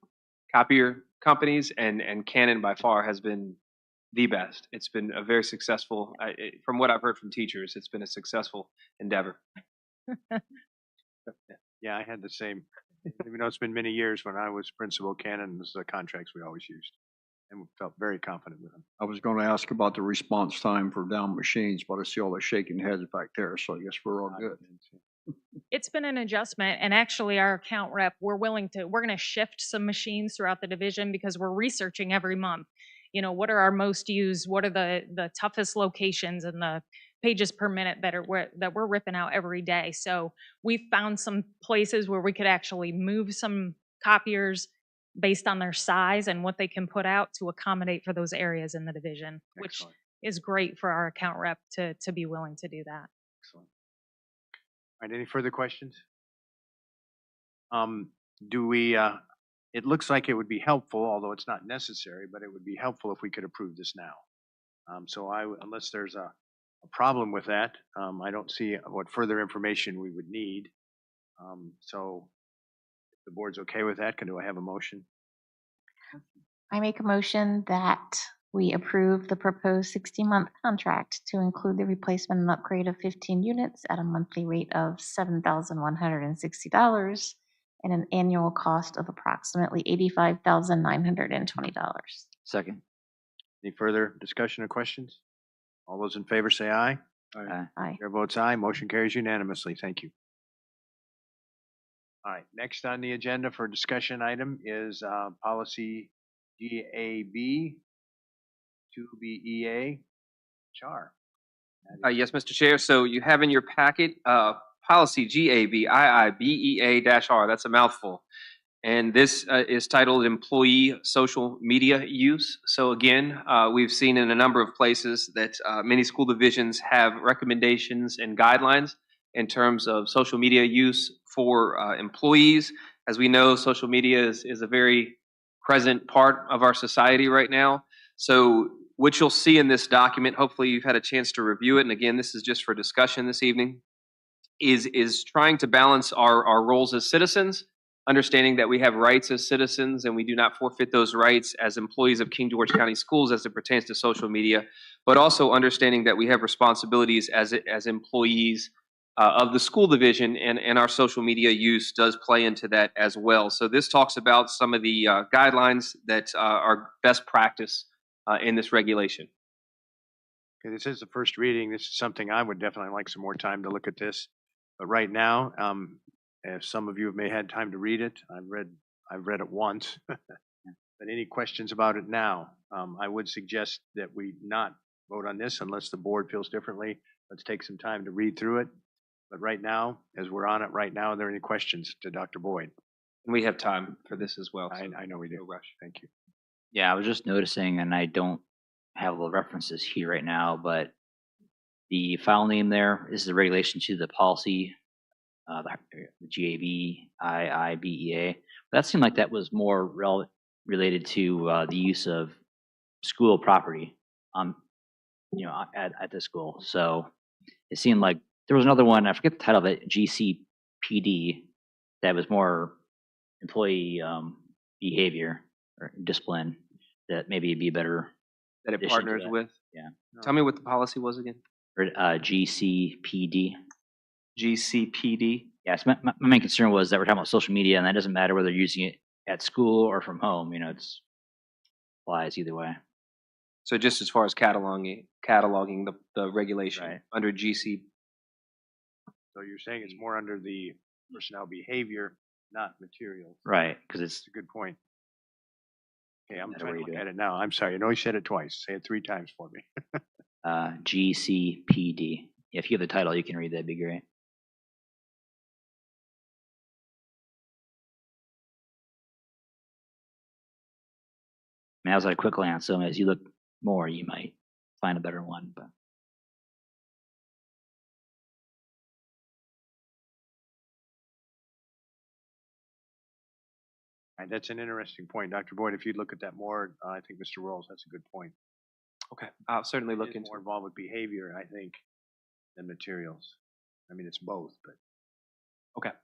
copier companies, and Canon by far has been the best. It's been a very successful, from what I've heard from teachers, it's been a successful endeavor. Yeah, I had the same. Even though it's been many years, when I was principal, Canon was the contracts we always used, and we felt very confident with them. I was going to ask about the response time for down machines, but I see all the shaking heads back there, so I guess we're all good. It's been an adjustment, and actually our account rep, we're going to shift some machines throughout the division because we're researching every month. You know, what are our most used? What are the toughest locations and the pages per minute that we're ripping out every day? So we found some places where we could actually move some copiers based on their size and what they can put out to accommodate for those areas in the division, which is great for our account rep to be willing to do that. Excellent. All right, any further questions? Do we, it looks like it would be helpful, although it's not necessary, but it would be helpful if we could approve this now. So unless there's a problem with that, I don't see what further information we would need. So if the board's okay with that, do I have a motion? I make a motion that we approve the proposed 60-month contract to include the replacement and upgrade of 15 units at a monthly rate of $7,160 and an annual cost of approximately $85,920. Second. Any further discussion or questions? All those in favor say aye. Aye. Chair votes aye. Motion carries unanimously. Thank you. All right, next on the agenda for discussion item is policy GAB 2BEA. Char. Yes, Mr. Chair. So you have in your packet policy GABIIBEA-R. That's a mouthful. And this is titled Employee Social Media Use. So again, we've seen in a number of places that many school divisions have recommendations and guidelines in terms of social media use for employees. As we know, social media is a very present part of our society right now. So what you'll see in this document, hopefully you've had a chance to review it, and again, this is just for discussion this evening, is trying to balance our roles as citizens, understanding that we have rights as citizens and we do not forfeit those rights as employees of King George County Schools as it pertains to social media, but also understanding that we have responsibilities as employees of the school division, and our social media use does play into that as well. So this talks about some of the guidelines that are best practice in this regulation. Okay, this is the first reading. This is something I would definitely like some more time to look at this. But right now, if some of you may have had time to read it, I've read it once. But any questions about it now? I would suggest that we not vote on this unless the board feels differently. Let's take some time to read through it. But right now, as we're on it right now, are there any questions to Dr. Boyd? And we have time for this as well. So I know we do. no rush. Thank you. Yeah, I was just noticing, and I don't have the references here right now, but the file name there is the regulation to the policy, the GABIIBEA. That seemed like that was more related to the use of school property, at the school. So it seemed like there was another one, I forget the title of it, GCPD, that was more employee behavior or discipline, that maybe it'd be better. That it addition to partners that. with? Yeah. Tell me what the policy was again. Or GCPD. GCPD. Yes, my main concern was that we're talking about social media, and that doesn't matter whether you're using it at school or from home. It's applies either way. So just as far as cataloging the regulation Right. under GC. So you're saying it's more under the personnel behavior, not materials. Right, because That's a good point. Okay, I'm Matter trying where to you look do at it. it now. I'm sorry. I know you said it twice. Say it 3 times for me. GCPD. If you have the title, you can read that. That'd be great. I mean, that was like a quick glance. So as you look more, you might find a better one. But Right, that's an interesting point, Dr. Boyd. If you look at that more, I think Mr. Rolls, that's a good point. Okay, I'll certainly It look is into more it. involved with behavior, I think, than materials. I mean, it's both, but. Okay. All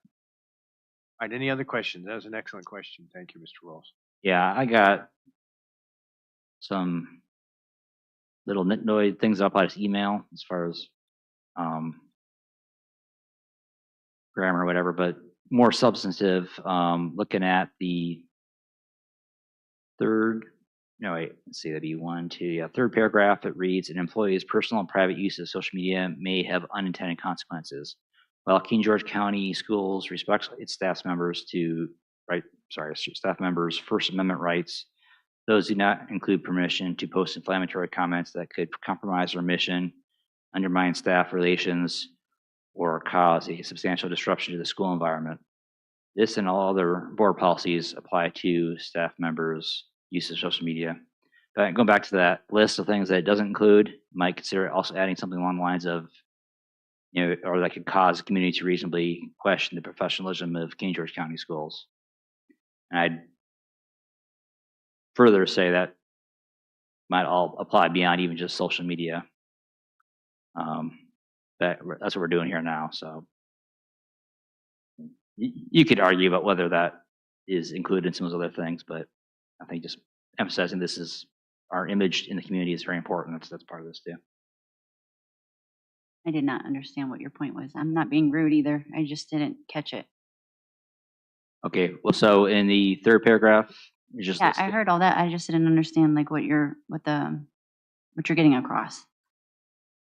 right, any other questions? That was an excellent question. Thank you, Mr. Rolls. yeah, I got some little nitnoid things up by this email as far as grammar or whatever, but more substantive, looking at the third paragraph. It reads, an employee's personal and private use of social media may have unintended consequences. While King George County Schools respects its staff members' First Amendment rights, those do not include permission to post inflammatory comments that could compromise our mission, undermine staff relations, or cause a substantial disruption to the school environment. This and all other board policies apply to staff members' use of social media. But going back to that list of things that it doesn't include, might consider also adding something along the lines of, or that could cause the community to reasonably question the professionalism of King George County Schools. And I'd further say that might all apply beyond even just social media. That's what we're doing here now. So you could argue about whether that is included in some of those other things, but I think just emphasizing this is our image in the community is very important. That's part of this too. I did not understand what your point was. I'm not being rude either. I just didn't catch it. Okay, well, so in the third paragraph, it's just Yeah, listed. I heard all that. I just didn't understand like what you're getting across.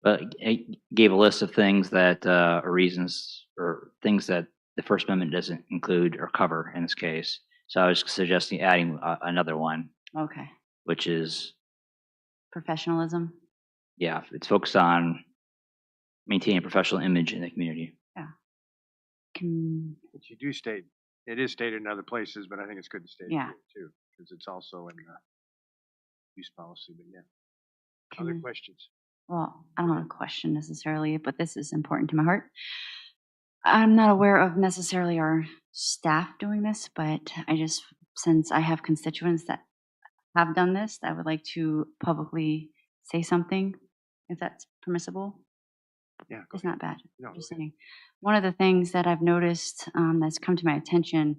But it gave a list of things that are reasons or things that the First Amendment doesn't include or cover in this case. So I was suggesting adding another one, Okay. which is Professionalism. Yeah, it's focused on maintaining a professional image in the community. Yeah. Can, But you do state, it is stated in other places, but I think it's good to state it Yeah. here too, because it's also in the use policy, but yeah. can Other I- questions? well, I don't have a question necessarily, but this is important to my heart. I'm not aware of necessarily our staff doing this, but I just, since I have constituents that have done this, I would like to publicly say something, if that's permissible. Yeah, go It's ahead. not bad. No, Just go ahead. saying. One of the things that I've noticed that's come to my attention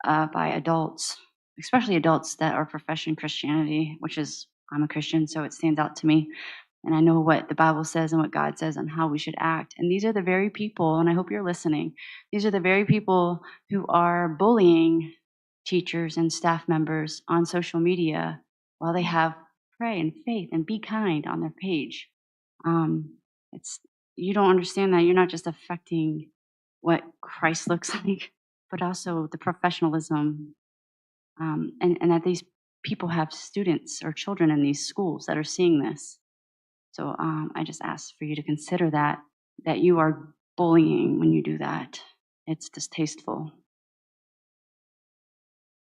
by adults, especially adults that are professing Christianity, which is, I'm a Christian, so it stands out to me. And I know what the Bible says and what God says on how we should act. And these are the very people, and I hope you're listening, these are the very people who are bullying teachers and staff members on social media while they have pray and faith and be kind on their page. It's, you don't understand that you're not just affecting what Christ looks like, but also the professionalism, and that these people have students or children in these schools that are seeing this. So I just ask for you to consider that you are bullying when you do that. It's distasteful.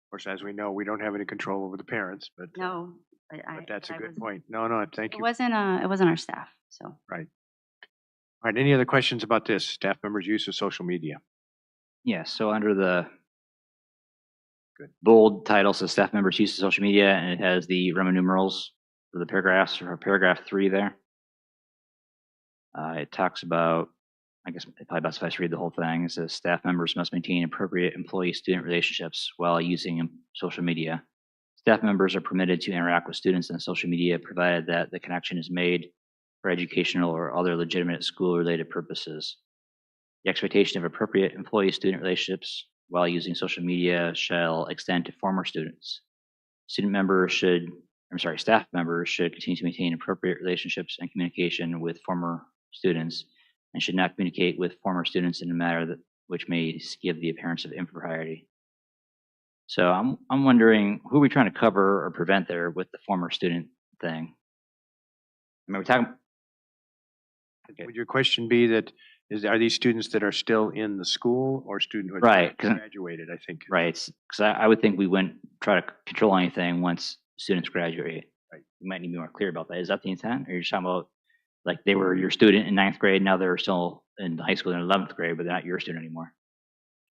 Of course, as we know, we don't have any control over the parents, but No, but that's a good point. No, thank It you. wasn't our staff. So Right. All right, any other questions about this? Staff members' use of social media? Yeah, so under the bold title says staff members use of social media, and it has the Roman numerals for the paragraphs, for paragraph 3 there. It talks about, I guess it probably best if I just read the whole thing. It says staff members must maintain appropriate employee-student relationships while using social media. Staff members are permitted to interact with students on social media provided that the connection is made for educational or other legitimate school-related purposes. The expectation of appropriate employee-student relationships while using social media shall extend to former students. Staff members should continue to maintain appropriate relationships and communication with former students and should not communicate with former students in a manner which may give the appearance of impropriety. So I'm wondering, who are we trying to cover or prevent there with the former student thing? I mean, we're talking. Okay. Would your question be that are these students that are still in the school or students who have Right, 'cause- graduated? I think. Right, because I would think we wouldn't try to control anything once students graduate. Right. You might need to be more clear about that. Is that the intent? Or you're just talking about, like, they were your student in 9th grade, now they're still in high school in 11th grade, but they're not your student anymore?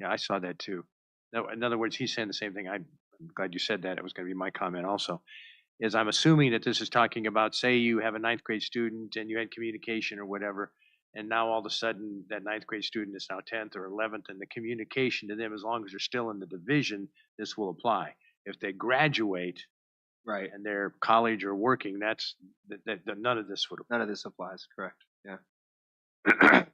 Yeah, I saw that too. No, in other words, he's saying the same thing. I'm glad you said that. It was going to be my comment also. Is I'm assuming that this is talking about, say you have a 9th grade student and you had communication or whatever, and now all of a sudden that 9th grade student is now 10th or 11th, and the communication to them, as long as they're still in the division, this will apply. If they graduate, Right. and they're college or working, that's none of this would apply. None of this applies, correct, yeah.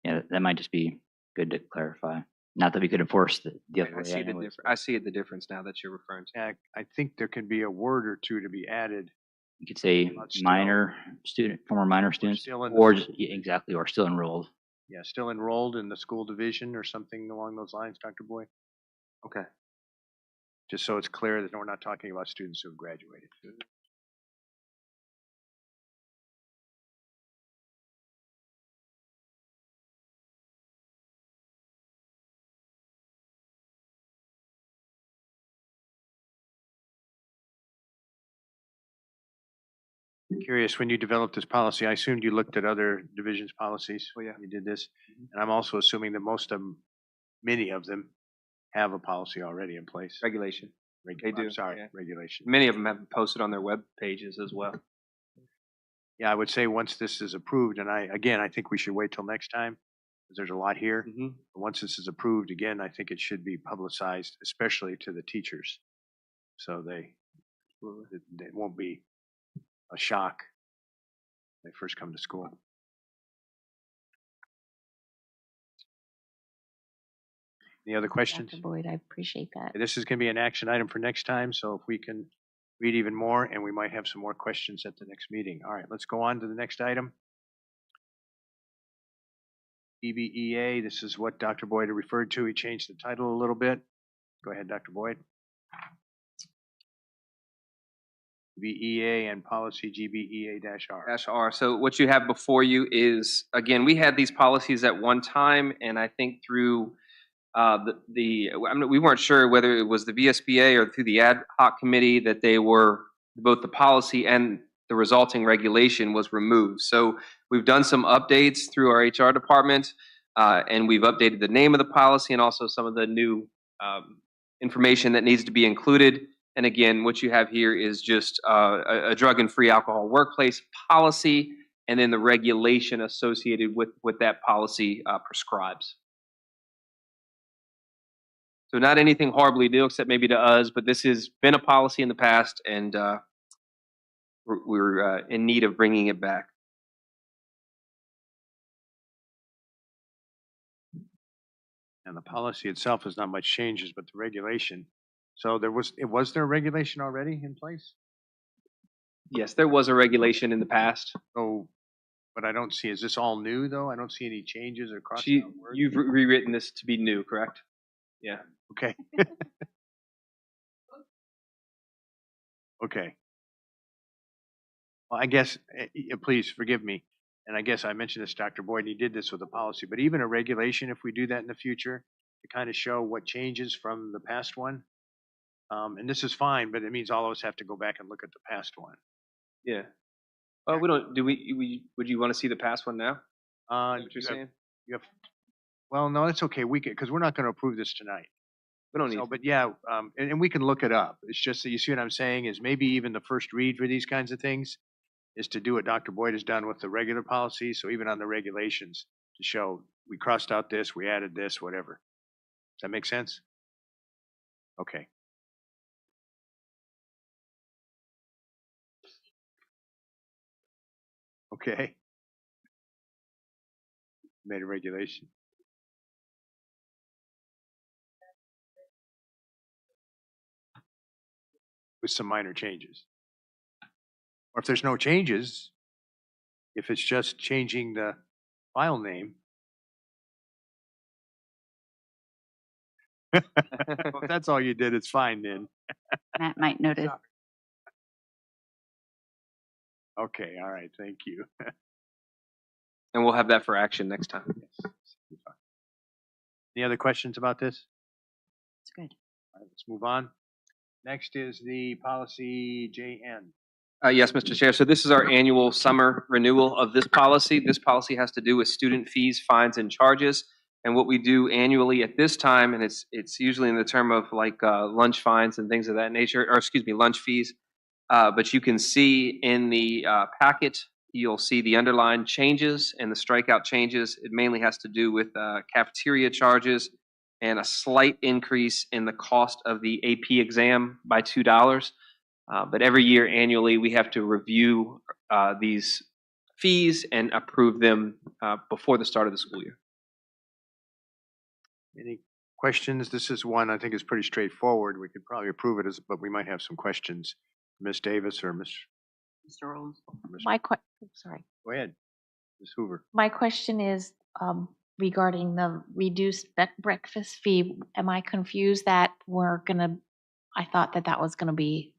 Yeah, that might just be good to clarify. Not that we could enforce the Right, other I way see anyways. I see the difference now that you're referring to. Yeah, I think there can be a word or two to be added. You could say About still- former minor students, still in the or school. exactly, or still enrolled. Yeah, still enrolled in the school division or something along those lines, Dr. Boyd? Okay. Just so it's clear that we're not talking about students who have graduated. Curious, when you developed this policy, I assumed you looked at other divisions' policies. Oh, yeah. You did this, and I'm also assuming that many of them have a policy already in place. Regulation. They do, I'm sorry, yeah. regulation. Many of them have posted on their web pages as well. Yeah, I would say once this is approved, and I think we should wait till next time, because there's a lot here. Mm-hmm. Once this is approved, again, I think it should be publicized, especially to the teachers. So it won't be a shock when they first come to school. Any other questions? Dr. Boyd, I appreciate that. This is going to be an action item for next time, so if we can read even more, and we might have some more questions at the next meeting. All right, let's go on to the next item. EBEA, this is what Dr. Boyd referred to. He changed the title a little bit. Go ahead, Dr. Boyd. GBEA and policy GBEA-R. -R. So what you have before you is, again, we had these policies at one time, and I think through we weren't sure whether it was the VSBA or through the ad hoc committee that they were, both the policy and the resulting regulation was removed. So we've done some updates through our HR department, and we've updated the name of the policy and also some of the new information that needs to be included. And again, what you have here is just a drug and free alcohol workplace policy, and then the regulation associated with what that policy prescribes. So not anything horribly new, except maybe to us, but this has been a policy in the past, and we're in need of bringing it back. And the policy itself has not much changes, but the regulation. So was there a regulation already in place? Yes, there was a regulation in the past. So, but I don't see, is this all new though? I don't see any changes or crossing She, out words. you've rewritten this to be new, correct? Yeah. Okay. Okay. Well, I guess, please forgive me. And I guess I mentioned this, Dr. Boyd, and he did this with a policy, but even a regulation, if we do that in the future, to kind of show what changes from the past one. And this is fine, but it means all of us have to go back and look at the past one. Yeah. Well, we don't, would you want to see the past one now? Is that what you're saying? Well, no, it's okay. We can, because we're not going to approve this tonight. We don't need So, to. but yeah, and we can look it up. It's just that you see what I'm saying is maybe even the first read for these kinds of things is to do what Dr. Boyd has done with the regular policy. So even on the regulations to show we crossed out this, we added this, whatever. Does that make sense? Okay. Okay. Made a regulation. With some minor changes. Or if there's no changes, if it's just changing the file name. Well, if that's all you did, it's fine then. Matt might notice. Okay, all right, thank you. And we'll have that for action next time. Yes. Any other questions about this? It's good. All right, let's move on. Next is the policy JN. Yes, Mr. Chair. So this is our annual summer renewal of this policy. This policy has to do with student fees, fines, and charges. And what we do annually at this time, and it's usually in the term of like lunch fines and things of that nature, or excuse me, lunch fees. But you can see in the packet, you'll see the underlined changes and the strikeout changes. It mainly has to do with cafeteria charges and a slight increase in the cost of the AP exam by $2. But every year annually, we have to review these fees and approve them before the start of the school year. Any questions? This is one I think is pretty straightforward. We could probably approve it, but we might have some questions. Ms. Davis or Ms. Mr. Rolls. Sorry. Go ahead, Ms. Hoover. My question is regarding the reduced breakfast fee. Am I confused that I thought that was gonna be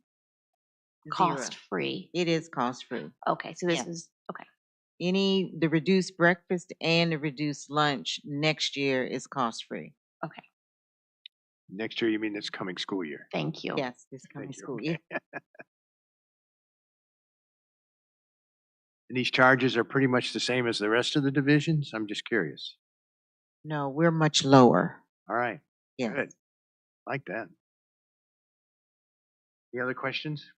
cost free? It is cost free. Okay, so this Yeah. is, okay. The reduced breakfast and the reduced lunch next year is cost free. Okay, Next year, you mean this coming school year? thank you. Yes, this coming Thank you. school year. And these charges are pretty much the same as the rest of the divisions? I'm just curious. No, we're much lower. All right, Yeah. good. Like that. Any other questions?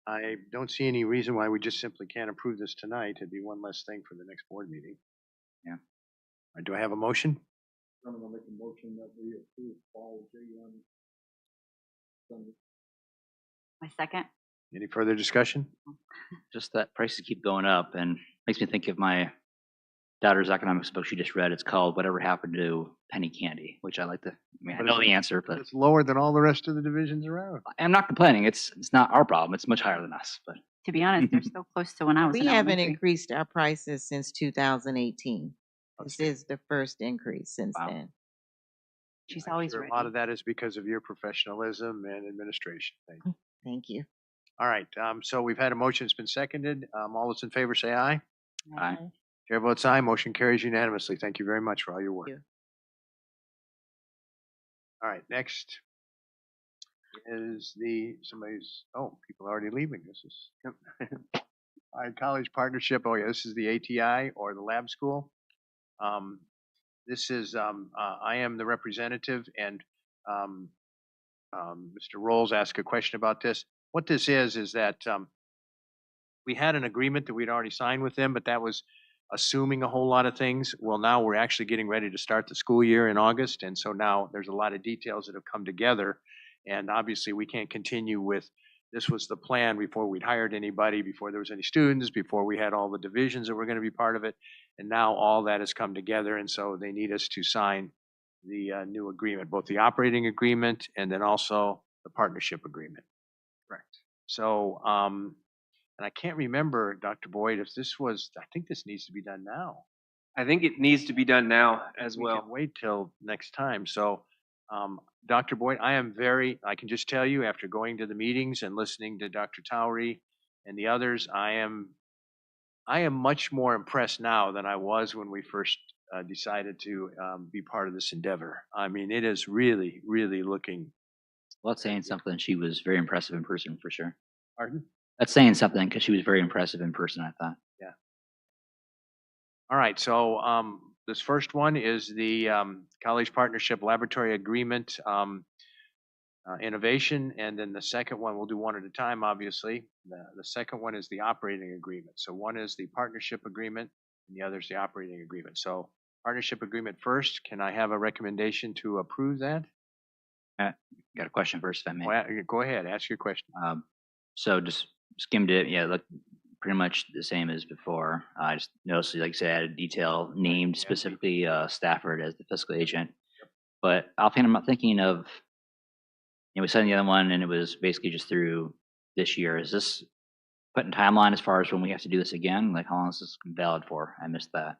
I don't see any reason why we just simply can't approve this tonight. It'd be one less thing for the next board meeting. Yeah. Do I have a motion? I'm gonna make a motion that we approve all J1. My second. Any further discussion? Just that prices keep going up, and makes me think of my daughter's economics book she just read. It's called Whatever Happened to Penny Candy, which I like to, I know the answer, but It's lower than all the rest of the divisions around. I'm not complaining. It's not our problem. It's much higher than us, but To be honest, they're so close to when I was We in haven't elementary. increased our prices since 2018. This Okay. is the first increase since Wow. then. She's I'm always sure ready. a lot of that is because of your professionalism and administration. Thank you. Thank you. All right, so we've had a motion, it's been seconded. All those in favor say aye. Aye. Chair votes aye, motion carries unanimously. Thank you very much for all your work. you. All right, next is people are already leaving. This is, all right, college partnership. Oh yeah, this is the ATI or the lab school. This is, I am the representative and Mr. Rolls asked a question about this. What this is that we had an agreement that we'd already signed with them, but that was assuming a whole lot of things. Well, now we're actually getting ready to start the school year in August. And so now there's a lot of details that have come together. And obviously we can't continue with, this was the plan before we'd hired anybody, before there was any students, before we had all the divisions that were going to be part of it. And now all that has come together. And so they need us to sign the new agreement, both the operating agreement and then also the partnership agreement. Correct. So, and I can't remember, Dr. Boyd, if this was, I think this needs to be done now. I think it needs to be done now as We well. can wait till next time. So, Dr. Boyd, I can just tell you after going to the meetings and listening to Dr. Towery and the others, I am much more impressed now than I was when we first decided to be part of this endeavor. I mean, it is really, really looking. Well, that's saying something. She was very impressive in person for sure. Pardon? That's saying something because she was very impressive in person, I thought. Yeah. All right, so this first one is the College Partnership Laboratory Agreement innovation, and then the second one, we'll do one at a time, obviously. The second one is the operating agreement. So one is the partnership agreement, and the other is the operating agreement. So partnership agreement first, can I have a recommendation to approve that? Got a question first, if I may. Well, go ahead, ask your question. So just skimmed it. Yeah, look pretty much the same as before. I just noticed, like I said, added detail named specifically Stafford as the fiscal agent. But offhand, I'm not thinking of, we signed the other one and it was basically just through this year. Is this putting timeline as far as when we have to do this again? Like how long is this valid for? I missed that.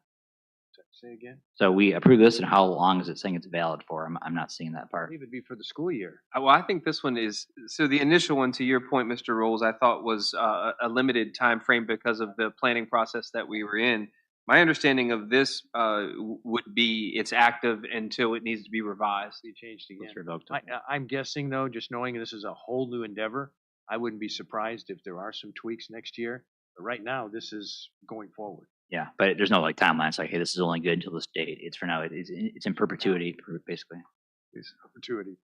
Say again? So we approve this and how long is it saying it's valid for? I'm not seeing that I part. believe it'd be for the school year. Well, I think this one is, so the initial one, to your point, Mr. Rolls, I thought was a limited time frame because of the planning process that we were in. My understanding of this would be it's active until it needs to be revised. Be changed again. It's revoked. I'm guessing though, just knowing this is a whole new endeavor, I wouldn't be surprised if there are some tweaks next year. But right now, this is going forward. Yeah, but there's no like timeline. It's like, hey, this is only good until this date. It's for now. It's in perpetuity, basically. It's perpetuity.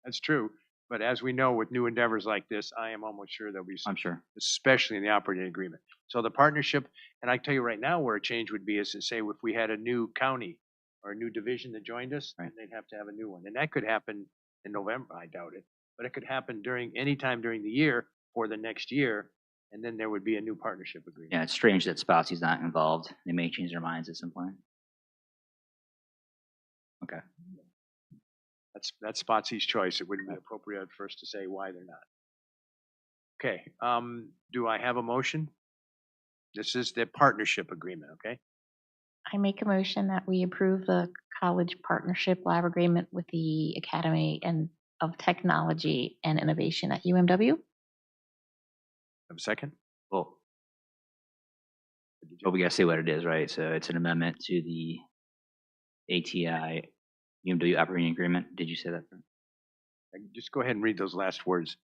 That's true. But as we know, with new endeavors like this, I am almost sure there'll be some, I'm sure. especially in the operating agreement. So the partnership, and I tell you right now where a change would be is to say if we had a new county or a new division that joined us, Right. they'd have to have a new one. And that could happen in November, I doubt it. But it could happen any time during the year for the next year, and then there would be a new partnership agreement. Yeah, it's strange that Spotsy's not involved. They may change their minds at some point. Okay. That's Spotsy's choice. It wouldn't be appropriate for us to say why they're not. Okay, do I have a motion? This is the partnership agreement, okay? I make a motion that we approve the college partnership lab agreement with the Academy of Technology and Innovation at UMW. Have a second? Well, we gotta say what it is, right? So it's an amendment to the ATI UMW operating agreement. Did you say that? Just go ahead and read those last words.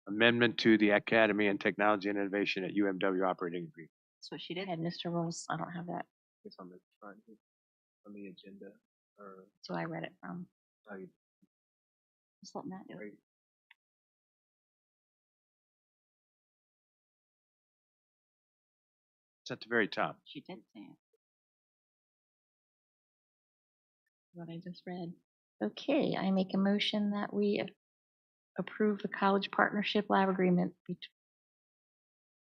Amendment to the Academy and Technology and Innovation at UMW operating agreement. That's what she did. Had Mr. Rolls, I don't have that. It's on the front, on the agenda. That's what I read it from. Just let Matt do it. It's at the very top. She did say it. What I just read. Okay, I make a motion that we approve the college partnership lab agreement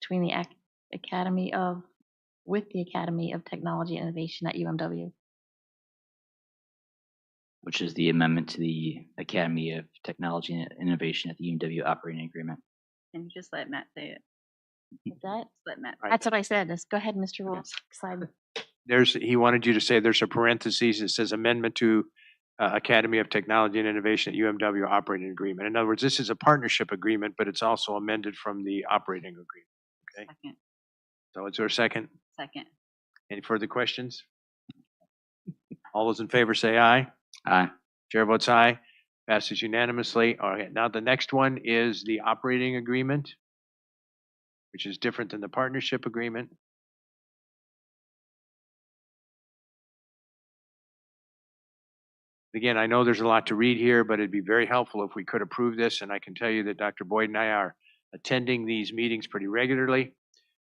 between the Academy of Technology and Innovation at UMW. Which is the amendment to the Academy of Technology and Innovation at the UMW operating agreement. Can you just let Matt say it? Is that? Just let Matt. That's what I said. Just go ahead, Mr. Rolls. Excited. He wanted you to say there's a parentheses. It says amendment to Academy of Technology and Innovation at UMW operating agreement. In other words, this is a partnership agreement, but it's also amended from the operating agreement. Okay, Second, so is there a second? second. Any further questions? All those in favor say aye. Aye. Chair votes aye. Passes unanimously. All right, now the next one is the operating agreement, which is different than the partnership agreement. Again, I know there's a lot to read here, but it'd be very helpful if we could approve this. And I can tell you that Dr. Boyd and I are attending these meetings pretty regularly.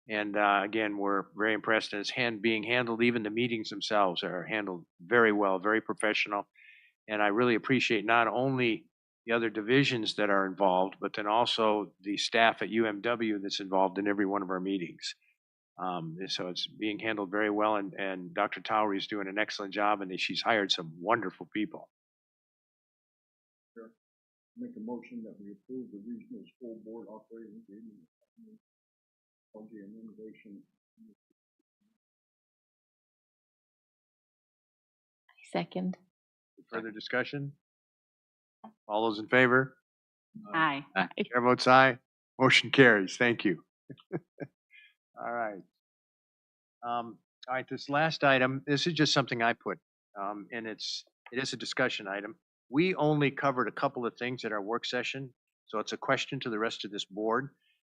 And again, we're very impressed, and it's being handled. Even the meetings themselves are handled very well, very professional. And I really appreciate not only the other divisions that are involved, but then also the staff at UMW that's involved in every one of our meetings. So it's being handled very well, and Dr. Towery is doing an excellent job, and she's hired some wonderful people. Make a motion that we approve the regional school board operating agreement with Technology and Innovation. Second. Further discussion? All those in favor? Aye. Chair votes aye. Motion carries. Thank you. All right. All right, this last item, this is just something I put, and it is a discussion item. We only covered a couple of things at our work session, so it's a question to the rest of this board.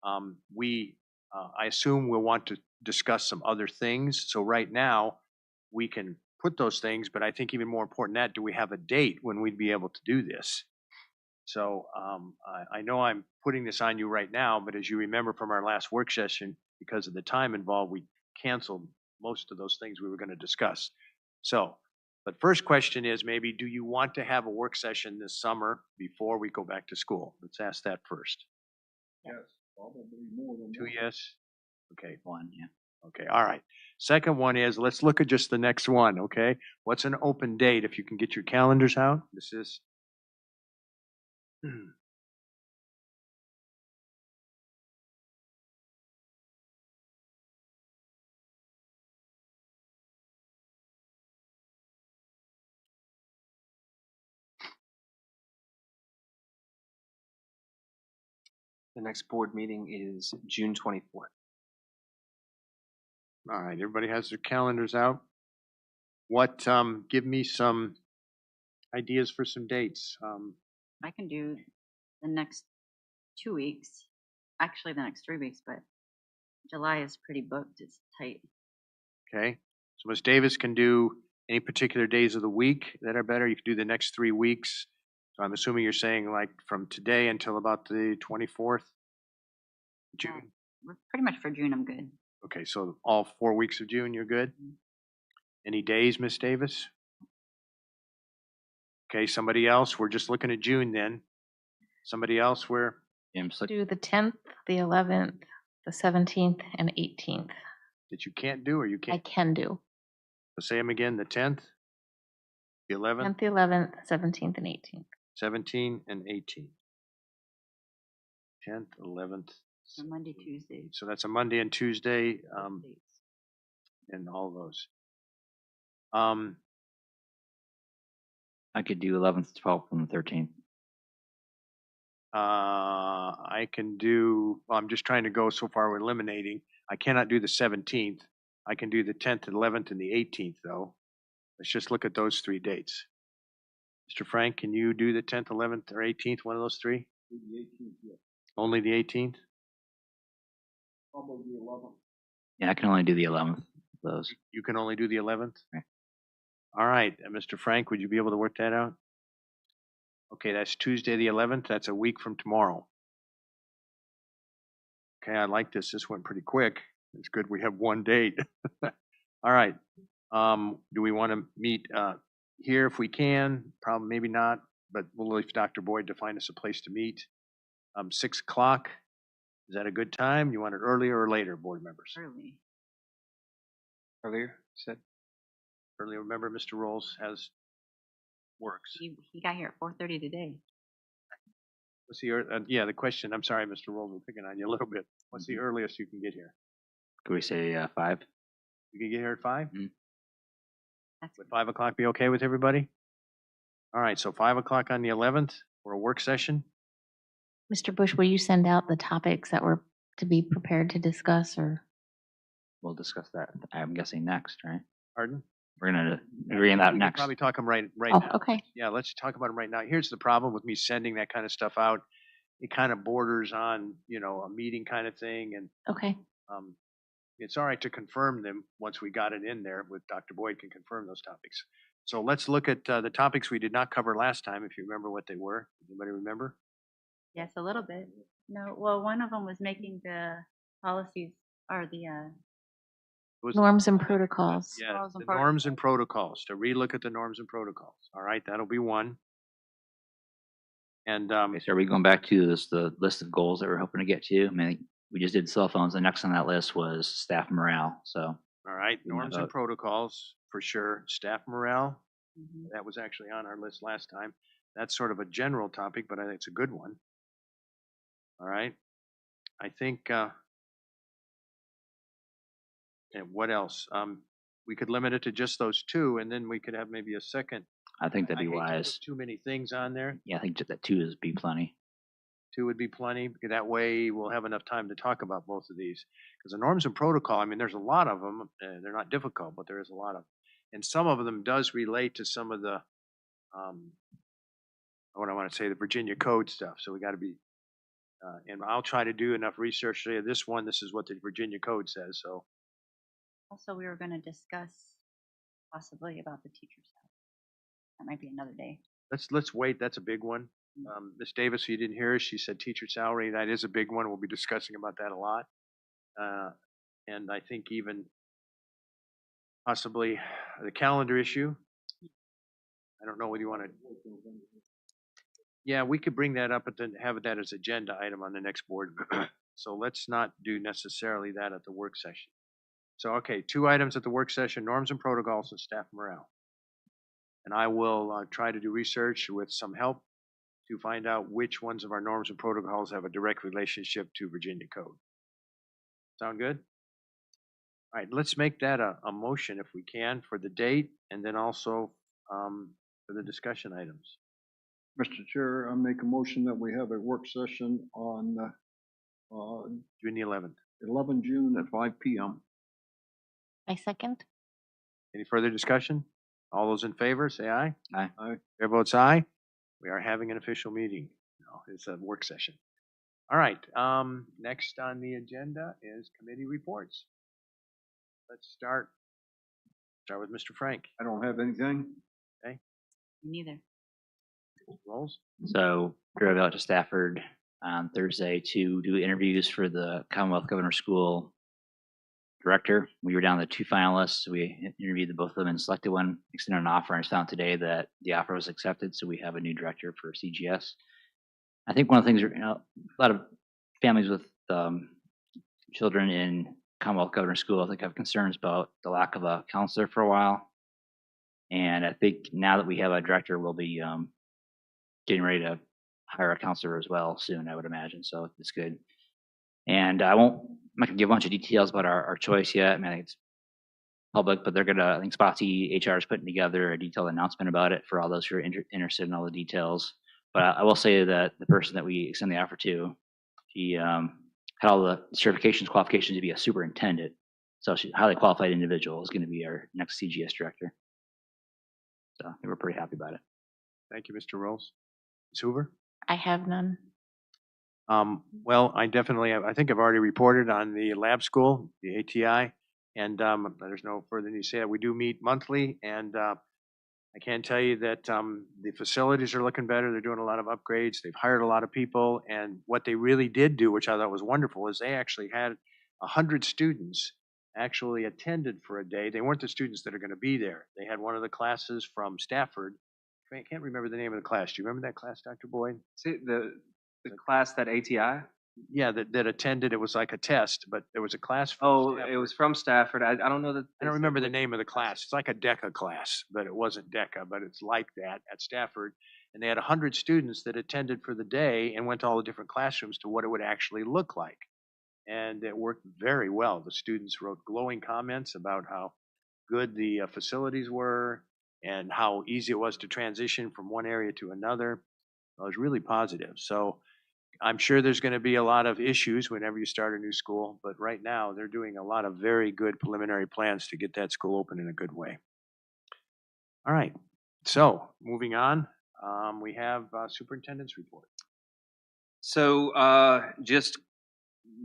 I assume we'll want to discuss some other things. So right now, we can put those things, but I think even more important than that, do we have a date when we'd be able to do this? So I know I'm putting this on you right now, but as you remember from our last work session, because of the time involved, we canceled most of those things we were going to discuss. So, but first question is maybe, do you want to have a work session this summer before we go back to school? Let's ask that first. Yes, probably more than 2 one. yes? Okay, One, yeah. okay, all right. Second one is, let's look at just the next one, okay? What's an open date if you can get your calendars out? This is The next board meeting is June 24th. all right, everybody has their calendars out. What, give me some ideas for some dates. I can do the next 2 weeks, actually the next 3 weeks, but July is pretty booked. It's tight. Okay, so Ms. Davis can do any particular days of the week that are better. You can do the next 3 weeks. So I'm assuming you're saying like from today until about the 24th June. Pretty much for June, I'm good. Okay, so all 4 weeks of June, you're good? Any days, Ms. Davis? Okay, somebody else? We're just looking at June then. Somebody else where? Do the 10th, the 11th, the 17th, and 18th. That you can't do or you I can't? can do. So say them again, the 10th, the 11th, 10th, the 11th, 17th, and 18th. 17, and 18. 10th, 11th. So Monday, Tuesday. So that's a Monday and Tuesday, and all those. I could do 11th, 12th, and the 13th. I can do, well, I'm just trying to go so far, we're eliminating. I cannot do the 17th. I can do the 10th, 11th, and the 18th, though. Let's just look at those 3 dates. Mr. Frank, can you do the 10th, 11th, or 18th, one of those 3? The 18th, yeah. Only the 18th? Probably the 11th. Yeah, I can only do the 11th. Those. You can only do the 11th? Right. All right, Mr. Frank, would you be able to work that out? Okay, that's Tuesday the 11th. That's a week from tomorrow. Okay, I like this. This went pretty quick. It's good we have one date. All right. Do we want to meet here if we can? Probably, maybe not, but we'll leave Dr. Boyd to find us a place to meet. 6 o'clock. Is that a good time? You want it earlier or later, board members? Early. Earlier, you said? Earlier, remember Mr. Rolls has works. He got here at 4:30 today. What's the, yeah, the question, I'm sorry, Mr. Rolls, we're picking on you a little bit. What's the earliest you can get here? Could we say 5? You can get here at 5? That's Would 5 o'clock be okay with everybody? All right, so 5 o'clock on the 11th for a work session. Mr. Bush, will you send out the topics that were to be prepared to discuss, or? We'll discuss that, I'm guessing next, right? Pardon? We're gonna agree on that We could next. probably talk them right Oh, now. okay. Yeah, let's talk about them right now. Here's the problem with me sending that kind of stuff out. It kind of borders on, a meeting kind of thing, and Okay. um, it's all right to confirm them once we got it in there with Dr. Boyd can confirm those topics. So let's look at the topics we did not cover last time, if you remember what they were. Anybody remember? Yes, a little bit. No, well, one of them was making the policies or the, It was Norms and protocols. Yeah, Laws and the norms and protocols, to relook at the norms and protocols. All right, that'll be one. And Okay, so are we going back to the list of goals that we're hoping to get to? I mean, we just did cell phones. The next on that list was staff morale. So all right, We wanna norms and vote. protocols for sure. Staff morale, Mhm. that was actually on our list last time. That's sort of a general topic, but I think it's a good one. All right, I think. And what else? We could limit it to just those two, and then we could have maybe a second. I think that'd I be hate to put wise. too many things on there. Yeah, I think that 2 is be plenty. Two would be plenty, because that way we'll have enough time to talk about both of these. Because the norms and protocol, I mean, there's a lot of them. They're not difficult, but there is a lot of, and some of them does relate to some of the, what I want to say, the Virginia Code stuff. So we got to be, and I'll try to do enough research. To say this one, this is what the Virginia Code says. So Also, we were going to discuss possibly about the teacher's salary. That might be another day. let's wait. That's a big one. Ms. Davis, you didn't hear her. She said teacher salary. That is a big one. We'll be discussing about that a lot. And I think even possibly the calendar issue. I don't know whether you want to. Yeah, we could bring that up, but then have that as agenda item on the next board. So let's not do necessarily that at the work session. So, okay, 2 items at the work session, norms and protocols and staff morale. And I will try to do research with some help to find out which ones of our norms and protocols have a direct relationship to Virginia Code. Sound good? All right, let's make that a motion if we can for the date and then also for the discussion items. Mr. Chair, I make a motion that we have a work session on June the 11th. 11 June at 5 p.m. I second. Any further discussion? All those in favor, say aye. Aye. Aye. Chair votes aye. We are having an official meeting. No, it's a work session. All right, next on the agenda is committee reports. Let's start with Mr. Frank. I don't have anything. Neither. Rolls. So drove out to Stafford on Thursday to do interviews for the Commonwealth Governor School director. We were down to 2 finalists. We interviewed the both of them and selected one, extended an offer, and it's found today that the offer was accepted. So we have a new director for CGS. I think one of the things, a lot of families with children in Commonwealth Governor School, I think have concerns about the lack of a counselor for a while. And I think now that we have a director, we'll be getting ready to hire a counselor as well soon, I would imagine. So it's good. And I'm not gonna give a bunch of details about our choice yet. I mean, I think it's public, but I think Spotsy HR is putting together a detailed announcement about it for all those who are interested in all the details. But I will say that the person that we extend the offer to, she had all the certifications, qualifications to be a superintendent. So she's a highly qualified individual, is going to be our next CGS director. So we're pretty happy about it. Thank you, Mr. Rolls. Ms. Hoover? I have none. Well, I think I've already reported on the lab school, the ATI, and there's no further need to say that. We do meet monthly, and I can tell you that the facilities are looking better. They're doing a lot of upgrades. They've hired a lot of people, and what they really did do, which I thought was wonderful, is they actually had 100 students actually attended for a day. They weren't the students that are going to be there. They had one of the classes from Stafford. I can't remember the name of the class. Do you remember that class, Dr. Boyd? See, the class that ATI? Yeah, that attended. It was like a test, but there was a class from Oh, Stafford. it was from Stafford. I don't know that. I don't remember the name of the class. It's like a DECA class, but it wasn't DECA, but it's like that at Stafford. And they had 100 students that attended for the day and went to all the different classrooms to what it would actually look like. And it worked very well. The students wrote glowing comments about how good the facilities were, and how easy it was to transition from one area to another. It was really positive. So I'm sure there's going to be a lot of issues whenever you start a new school, but right now they're doing a lot of very good preliminary plans to get that school open in a good way. All right. So moving on, we have superintendent's report. So just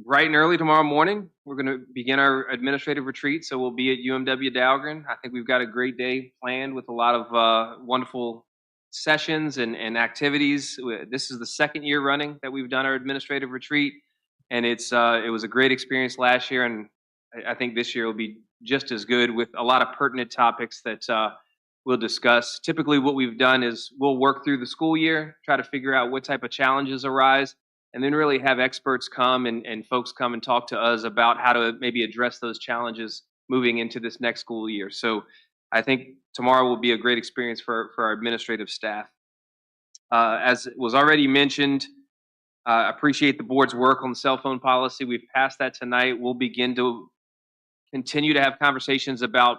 bright and early tomorrow morning, we're going to begin our administrative retreat. So we'll be at UMW Dahlgren. I think we've got a great day planned with a lot of wonderful sessions and activities. This is the second year running that we've done our administrative retreat, and it was a great experience last year, and I think this year will be just as good with a lot of pertinent topics that we'll discuss. Typically what we've done is we'll work through the school year, try to figure out what type of challenges arise, and then really have experts come and folks come and talk to us about how to maybe address those challenges moving into this next school year. So I think tomorrow will be a great experience for our administrative staff. As was already mentioned, appreciate the board's work on the cell phone policy. We've passed that tonight. We'll begin to continue to have conversations about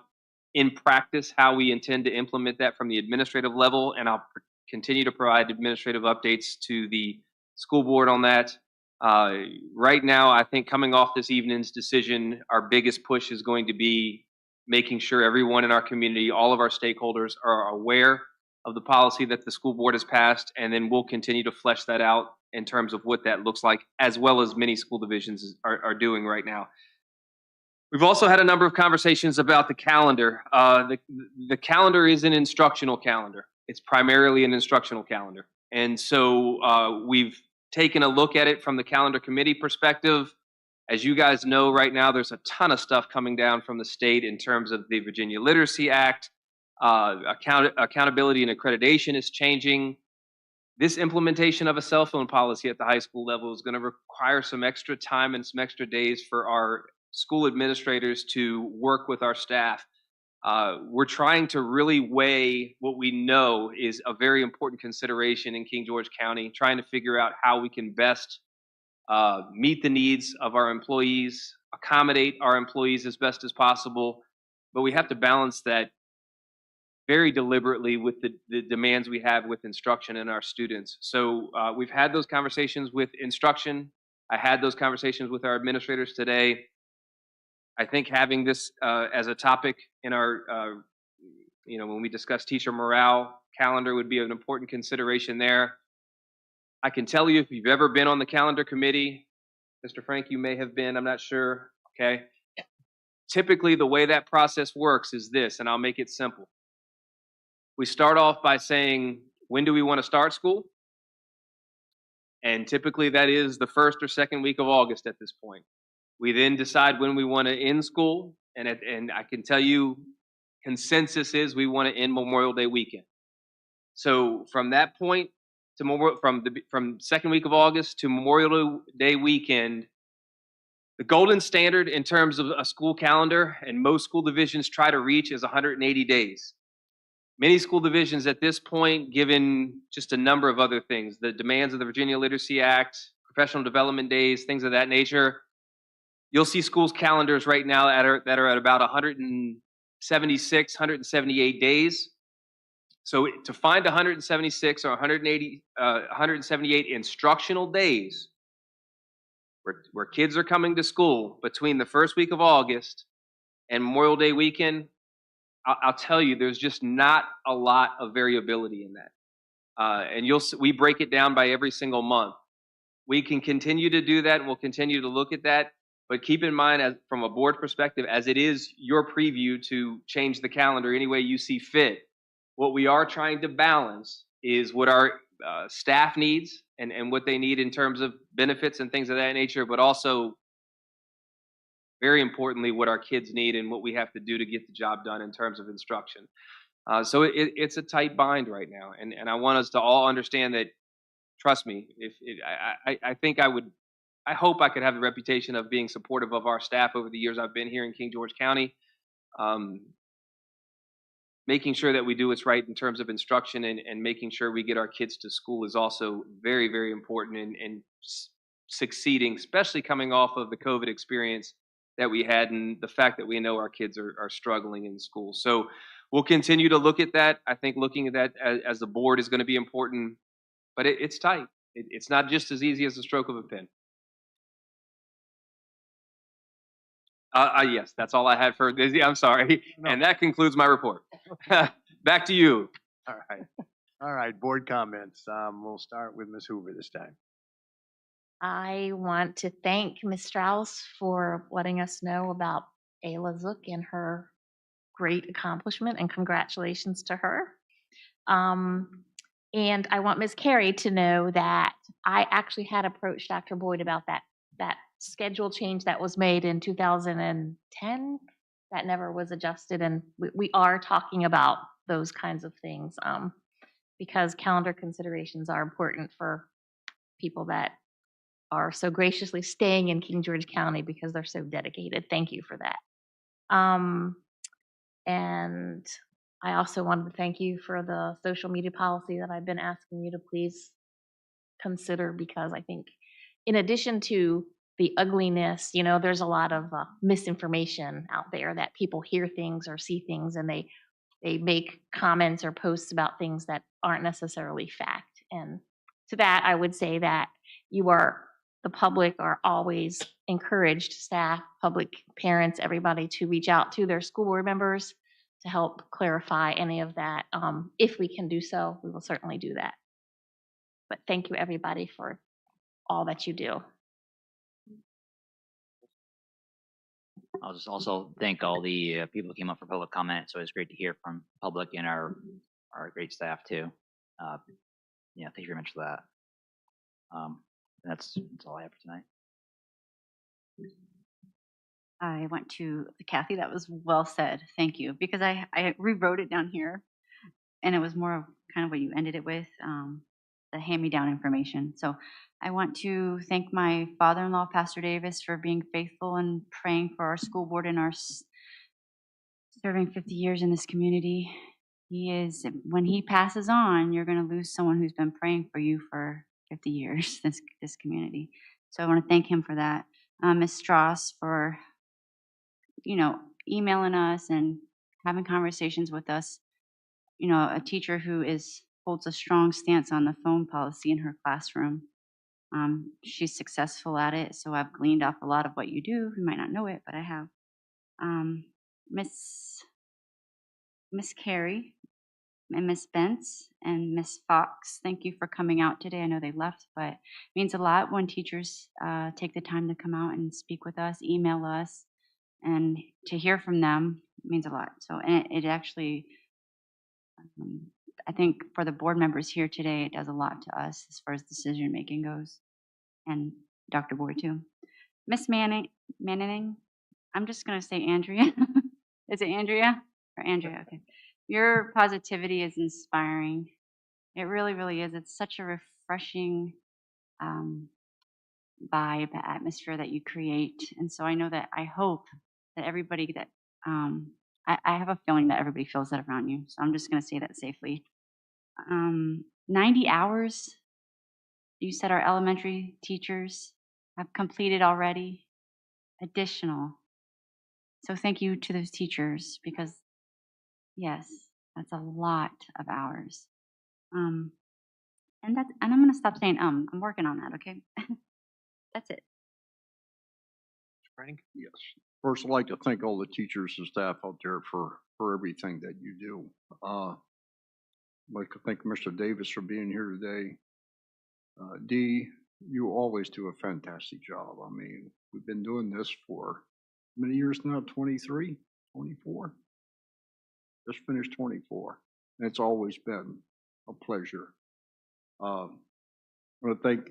in practice how we intend to implement that from the administrative level, and I'll continue to provide administrative updates to the school board on that. Right now, I think coming off this evening's decision, our biggest push is going to be making sure everyone in our community, all of our stakeholders, are aware of the policy that the school board has passed, and then we'll continue to flesh that out in terms of what that looks like, as well as many school divisions are doing right now. We've also had a number of conversations about the calendar. The calendar is an instructional calendar. It's primarily an instructional calendar. And so we've taken a look at it from the calendar committee perspective. As you guys know, right now, there's a ton of stuff coming down from the state in terms of the Virginia Literacy Act. Accountability and accreditation is changing. This implementation of a cell phone policy at the high school level is going to require some extra time and some extra days for our school administrators to work with our staff. We're trying to really weigh what we know is a very important consideration in King George County, trying to figure out how we can best meet the needs of our employees, accommodate our employees as best as possible, but we have to balance that very deliberately with the demands we have with instruction and our students. So we've had those conversations with instruction. I had those conversations with our administrators today. I think having this as a topic in our, when we discuss teacher morale, calendar would be an important consideration there. I can tell you if you've ever been on the calendar committee, Mr. Frank, you may have been, I'm not sure, okay? Typically, the way that process works is this, and I'll make it simple. We start off by saying, when do we want to start school? And typically that is the first or second week of August at this point. We then decide when we want to end school, and I can tell you, consensus is we want to end Memorial Day weekend. So from that point to from second week of August to Memorial Day weekend, the golden standard in terms of a school calendar, and most school divisions try to reach, is 180 days. Many school divisions at this point, given just a number of other things, the demands of the Virginia Literacy Act, professional development days, things of that nature, you'll see schools' calendars right now that are at about 176, 178 days. So to find 176 or 178 instructional days where kids are coming to school between the first week of August and Memorial Day weekend, I'll tell you, there's just not a lot of variability in that. And we break it down by every single month. We can continue to do that, and we'll continue to look at that. But keep in mind, from a board perspective, as it is your preview to change the calendar any way you see fit, what we are trying to balance is what our staff needs and what they need in terms of benefits and things of that nature, but also, very importantly, what our kids need and what we have to do to get the job done in terms of instruction. So it's a tight bind right now, and I want us to all understand that. Trust me, I hope I could have the reputation of being supportive of our staff over the years I've been here in King George County. Making sure that we do what's right in terms of instruction and making sure we get our kids to school is also very, very important in succeeding, especially coming off of the COVID experience that we had and the fact that we know our kids are struggling in school. So we'll continue to look at that. I think looking at that as the board is going to be important, but it's tight. It's not just as easy as a stroke of a pen. Yes, that's all I had for this. I'm sorry. No. And that concludes my report. Back to you. All right. All right, board comments. We'll start with Ms. Hoover this time. I want to thank Ms. Strauss for letting us know about Ayla Zook and her great accomplishment, and congratulations to her. And I want Ms. Carey to know that I actually had approached Dr. Boyd about that schedule change that was made in 2010 that never was adjusted, and we are talking about those kinds of things because calendar considerations are important for people that are so graciously staying in King George County because they're so dedicated. Thank you for that. And I also wanted to thank you for the social media policy that I've been asking you to please consider, because I think in addition to the ugliness, you know, there's a lot of misinformation out there that people hear things or see things and they make comments or posts about things that aren't necessarily fact. And to that, I would say that the public are always encouraged, staff, public, parents, everybody, to reach out to their school board members to help clarify any of that. If we can do so, we will certainly do that. But thank you, everybody, for all that you do. I'll just also thank all the people who came up for public comment. So it's great to hear from public and our great staff too. Yeah, thank you very much for that. That's all I have for tonight. I went to Kathy. That was well said. Thank you. Because I rewrote it down here, and it was more of kind of what you ended it with, the hand-me-down information. So I want to thank my father-in-law, Pastor Davis, for being faithful and praying for our school board and our serving 50 years in this community. He is, when he passes on, you're going to lose someone who's been praying for you for 50 years, this community. So I want to thank him for that. Ms. Strauss for, emailing us and having conversations with us. A teacher who holds a strong stance on the phone policy in her classroom. She's successful at it, so I've gleaned off a lot of what you do. You might not know it, but I have. Miss Carey and Miss Bentz and Miss Fox, thank you for coming out today. I know they left, but it means a lot when teachers take the time to come out and speak with us, email us, and to hear from them means a lot. So, and it actually, I think for the board members here today, it does a lot to us as far as decision making goes, and Dr. Boyd too. Miss Manning, I'm just going to say Andrea. Is it Andrea or Andrea? Okay. Your positivity is inspiring. It really, really is. It's such a refreshing vibe, atmosphere that you create. And so I know that I hope that everybody that, I have a feeling that everybody feels that around you. So I'm just going to say that safely. 90 hours, you said our elementary teachers have completed already. Additional. So thank you to those teachers, because yes, that's a lot of hours. And I'm going to stop saying I'm working on that, okay? That's it. Frank? Yes. First, I'd like to thank all the teachers and staff out there for everything that you do. I'd like to thank Mr. Davis for being here today. Dee, you always do a fantastic job. I mean, we've been doing this for how many years now? 23, 24? Just finished 24. And it's always been a pleasure. I want to thank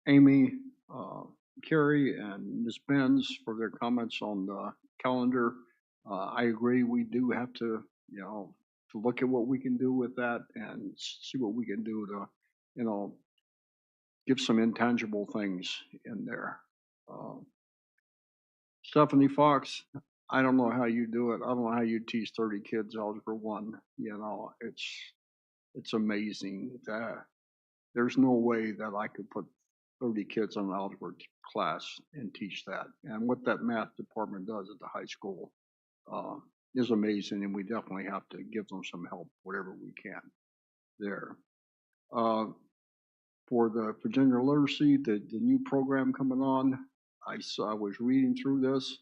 Amy, Carrie, and Ms. Benz for their comments on the calendar. I agree, we do have to, to look at what we can do with that and see what we can do to, give some intangible things in there. Stephanie Fox, I don't know how you do it. I don't know how you teach 30 kids Algebra 1. It's amazing. There's no way that I could put 30 kids in an algebra class and teach that. And what that math department does at the high school, is amazing, and we definitely have to give them some help, whatever we can there. For the Virginia Literacy, the new program coming on, I was reading through this,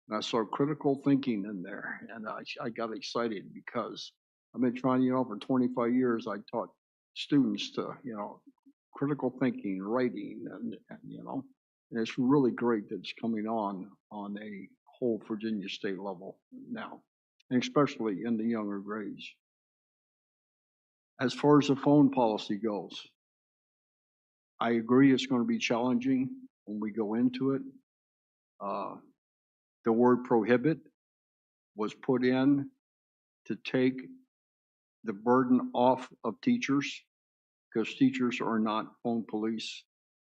and I saw critical thinking in there, and I got excited because I've been trying, for 25 years, I taught students to, critical thinking, writing, and and it's really great that it's coming on a whole Virginia state level now, and especially in the younger grades. As far as the phone policy goes, I agree it's going to be challenging when we go into it. The word prohibit was put in to take the burden off of teachers, because teachers are not phone police.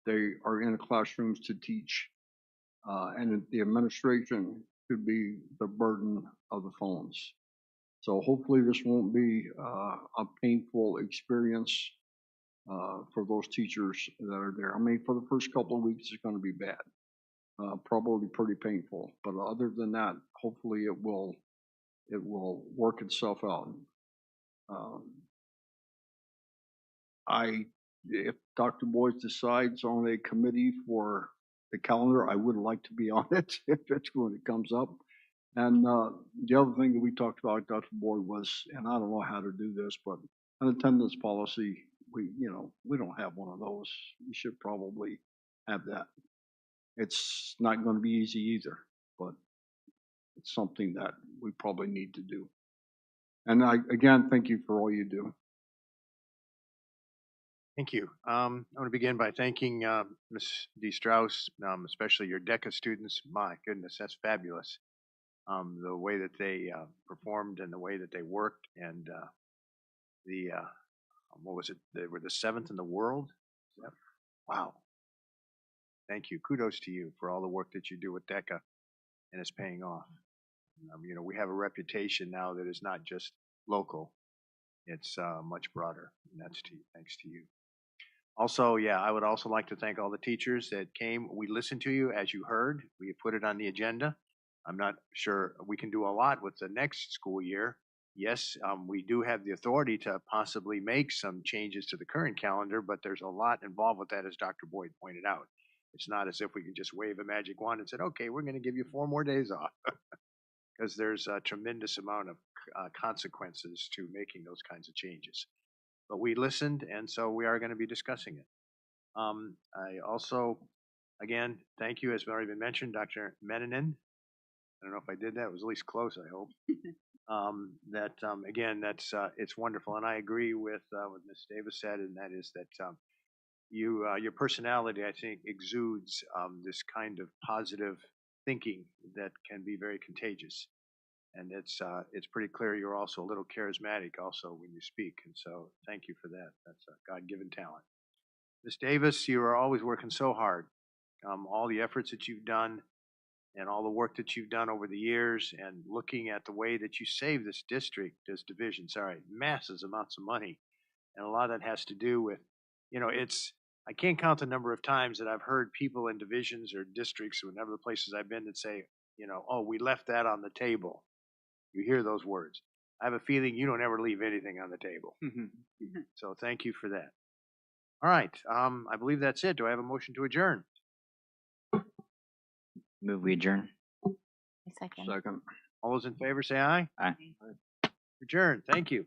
They are in the classrooms to teach, and the administration could be the burden of the phones. So hopefully this won't be a painful experience for those teachers that are there. I mean, for the first couple of weeks, it's going to be bad, probably pretty painful. But other than that, hopefully it will work itself out. If Dr. Boyd decides on a committee for the calendar, I would like to be on it if it's when it comes up. And the other thing that we talked about, Dr. Boyd, was, and I don't know how to do this, but an attendance policy, we don't have one of those. We should probably have that. It's not going to be easy either, but it's something that we probably need to do. And again, thank you for all you do. Thank you. I want to begin by thanking Ms. D. Strauss, especially your DECA students. My goodness, that's fabulous. The way that they performed and the way that they worked, and what was it? They were the 7th in the world. Yep. Wow. Thank you. Kudos to you for all the work that you do with DECA, and it's paying off. We have a reputation now that is not just local. It's much broader, and that's thanks to you. Also, I would also like to thank all the teachers that came. We listened to you, as you heard. We put it on the agenda. I'm not sure we can do a lot with the next school year. Yes, we do have the authority to possibly make some changes to the current calendar, but there's a lot involved with that, as Dr. Boyd pointed out. It's not as if we can just wave a magic wand and say, okay, we're going to give you 4 more days off, because there's a tremendous amount of consequences to making those kinds of changes. But we listened, and so we are going to be discussing it. I also, again, thank you, as already been mentioned, Dr. Meninen. I don't know if I did that. It was at least close, I hope. Again, it's wonderful, and I agree with what Ms. Davis said, and that is that your personality, I think, exudes this kind of positive thinking that can be very contagious. And it's pretty clear you're also a little charismatic also when you speak, and so thank you for that. That's a God-given talent. Ms. Davis, you are always working so hard. All the efforts that you've done and all the work that you've done over the years, and looking at the way that you save this district, this division, massive amounts of money. And a lot of that has to do with, I can't count the number of times that I've heard people in divisions or districts, whenever the places I've been, that say, oh, we left that on the table. You hear those words. I have a feeling you don't ever leave anything on the table. So thank you for that. All right. I believe that's it. Do I have a motion to adjourn? Move we adjourn. Second. Second. All those in favor say aye. Aye. Adjourn. Thank you.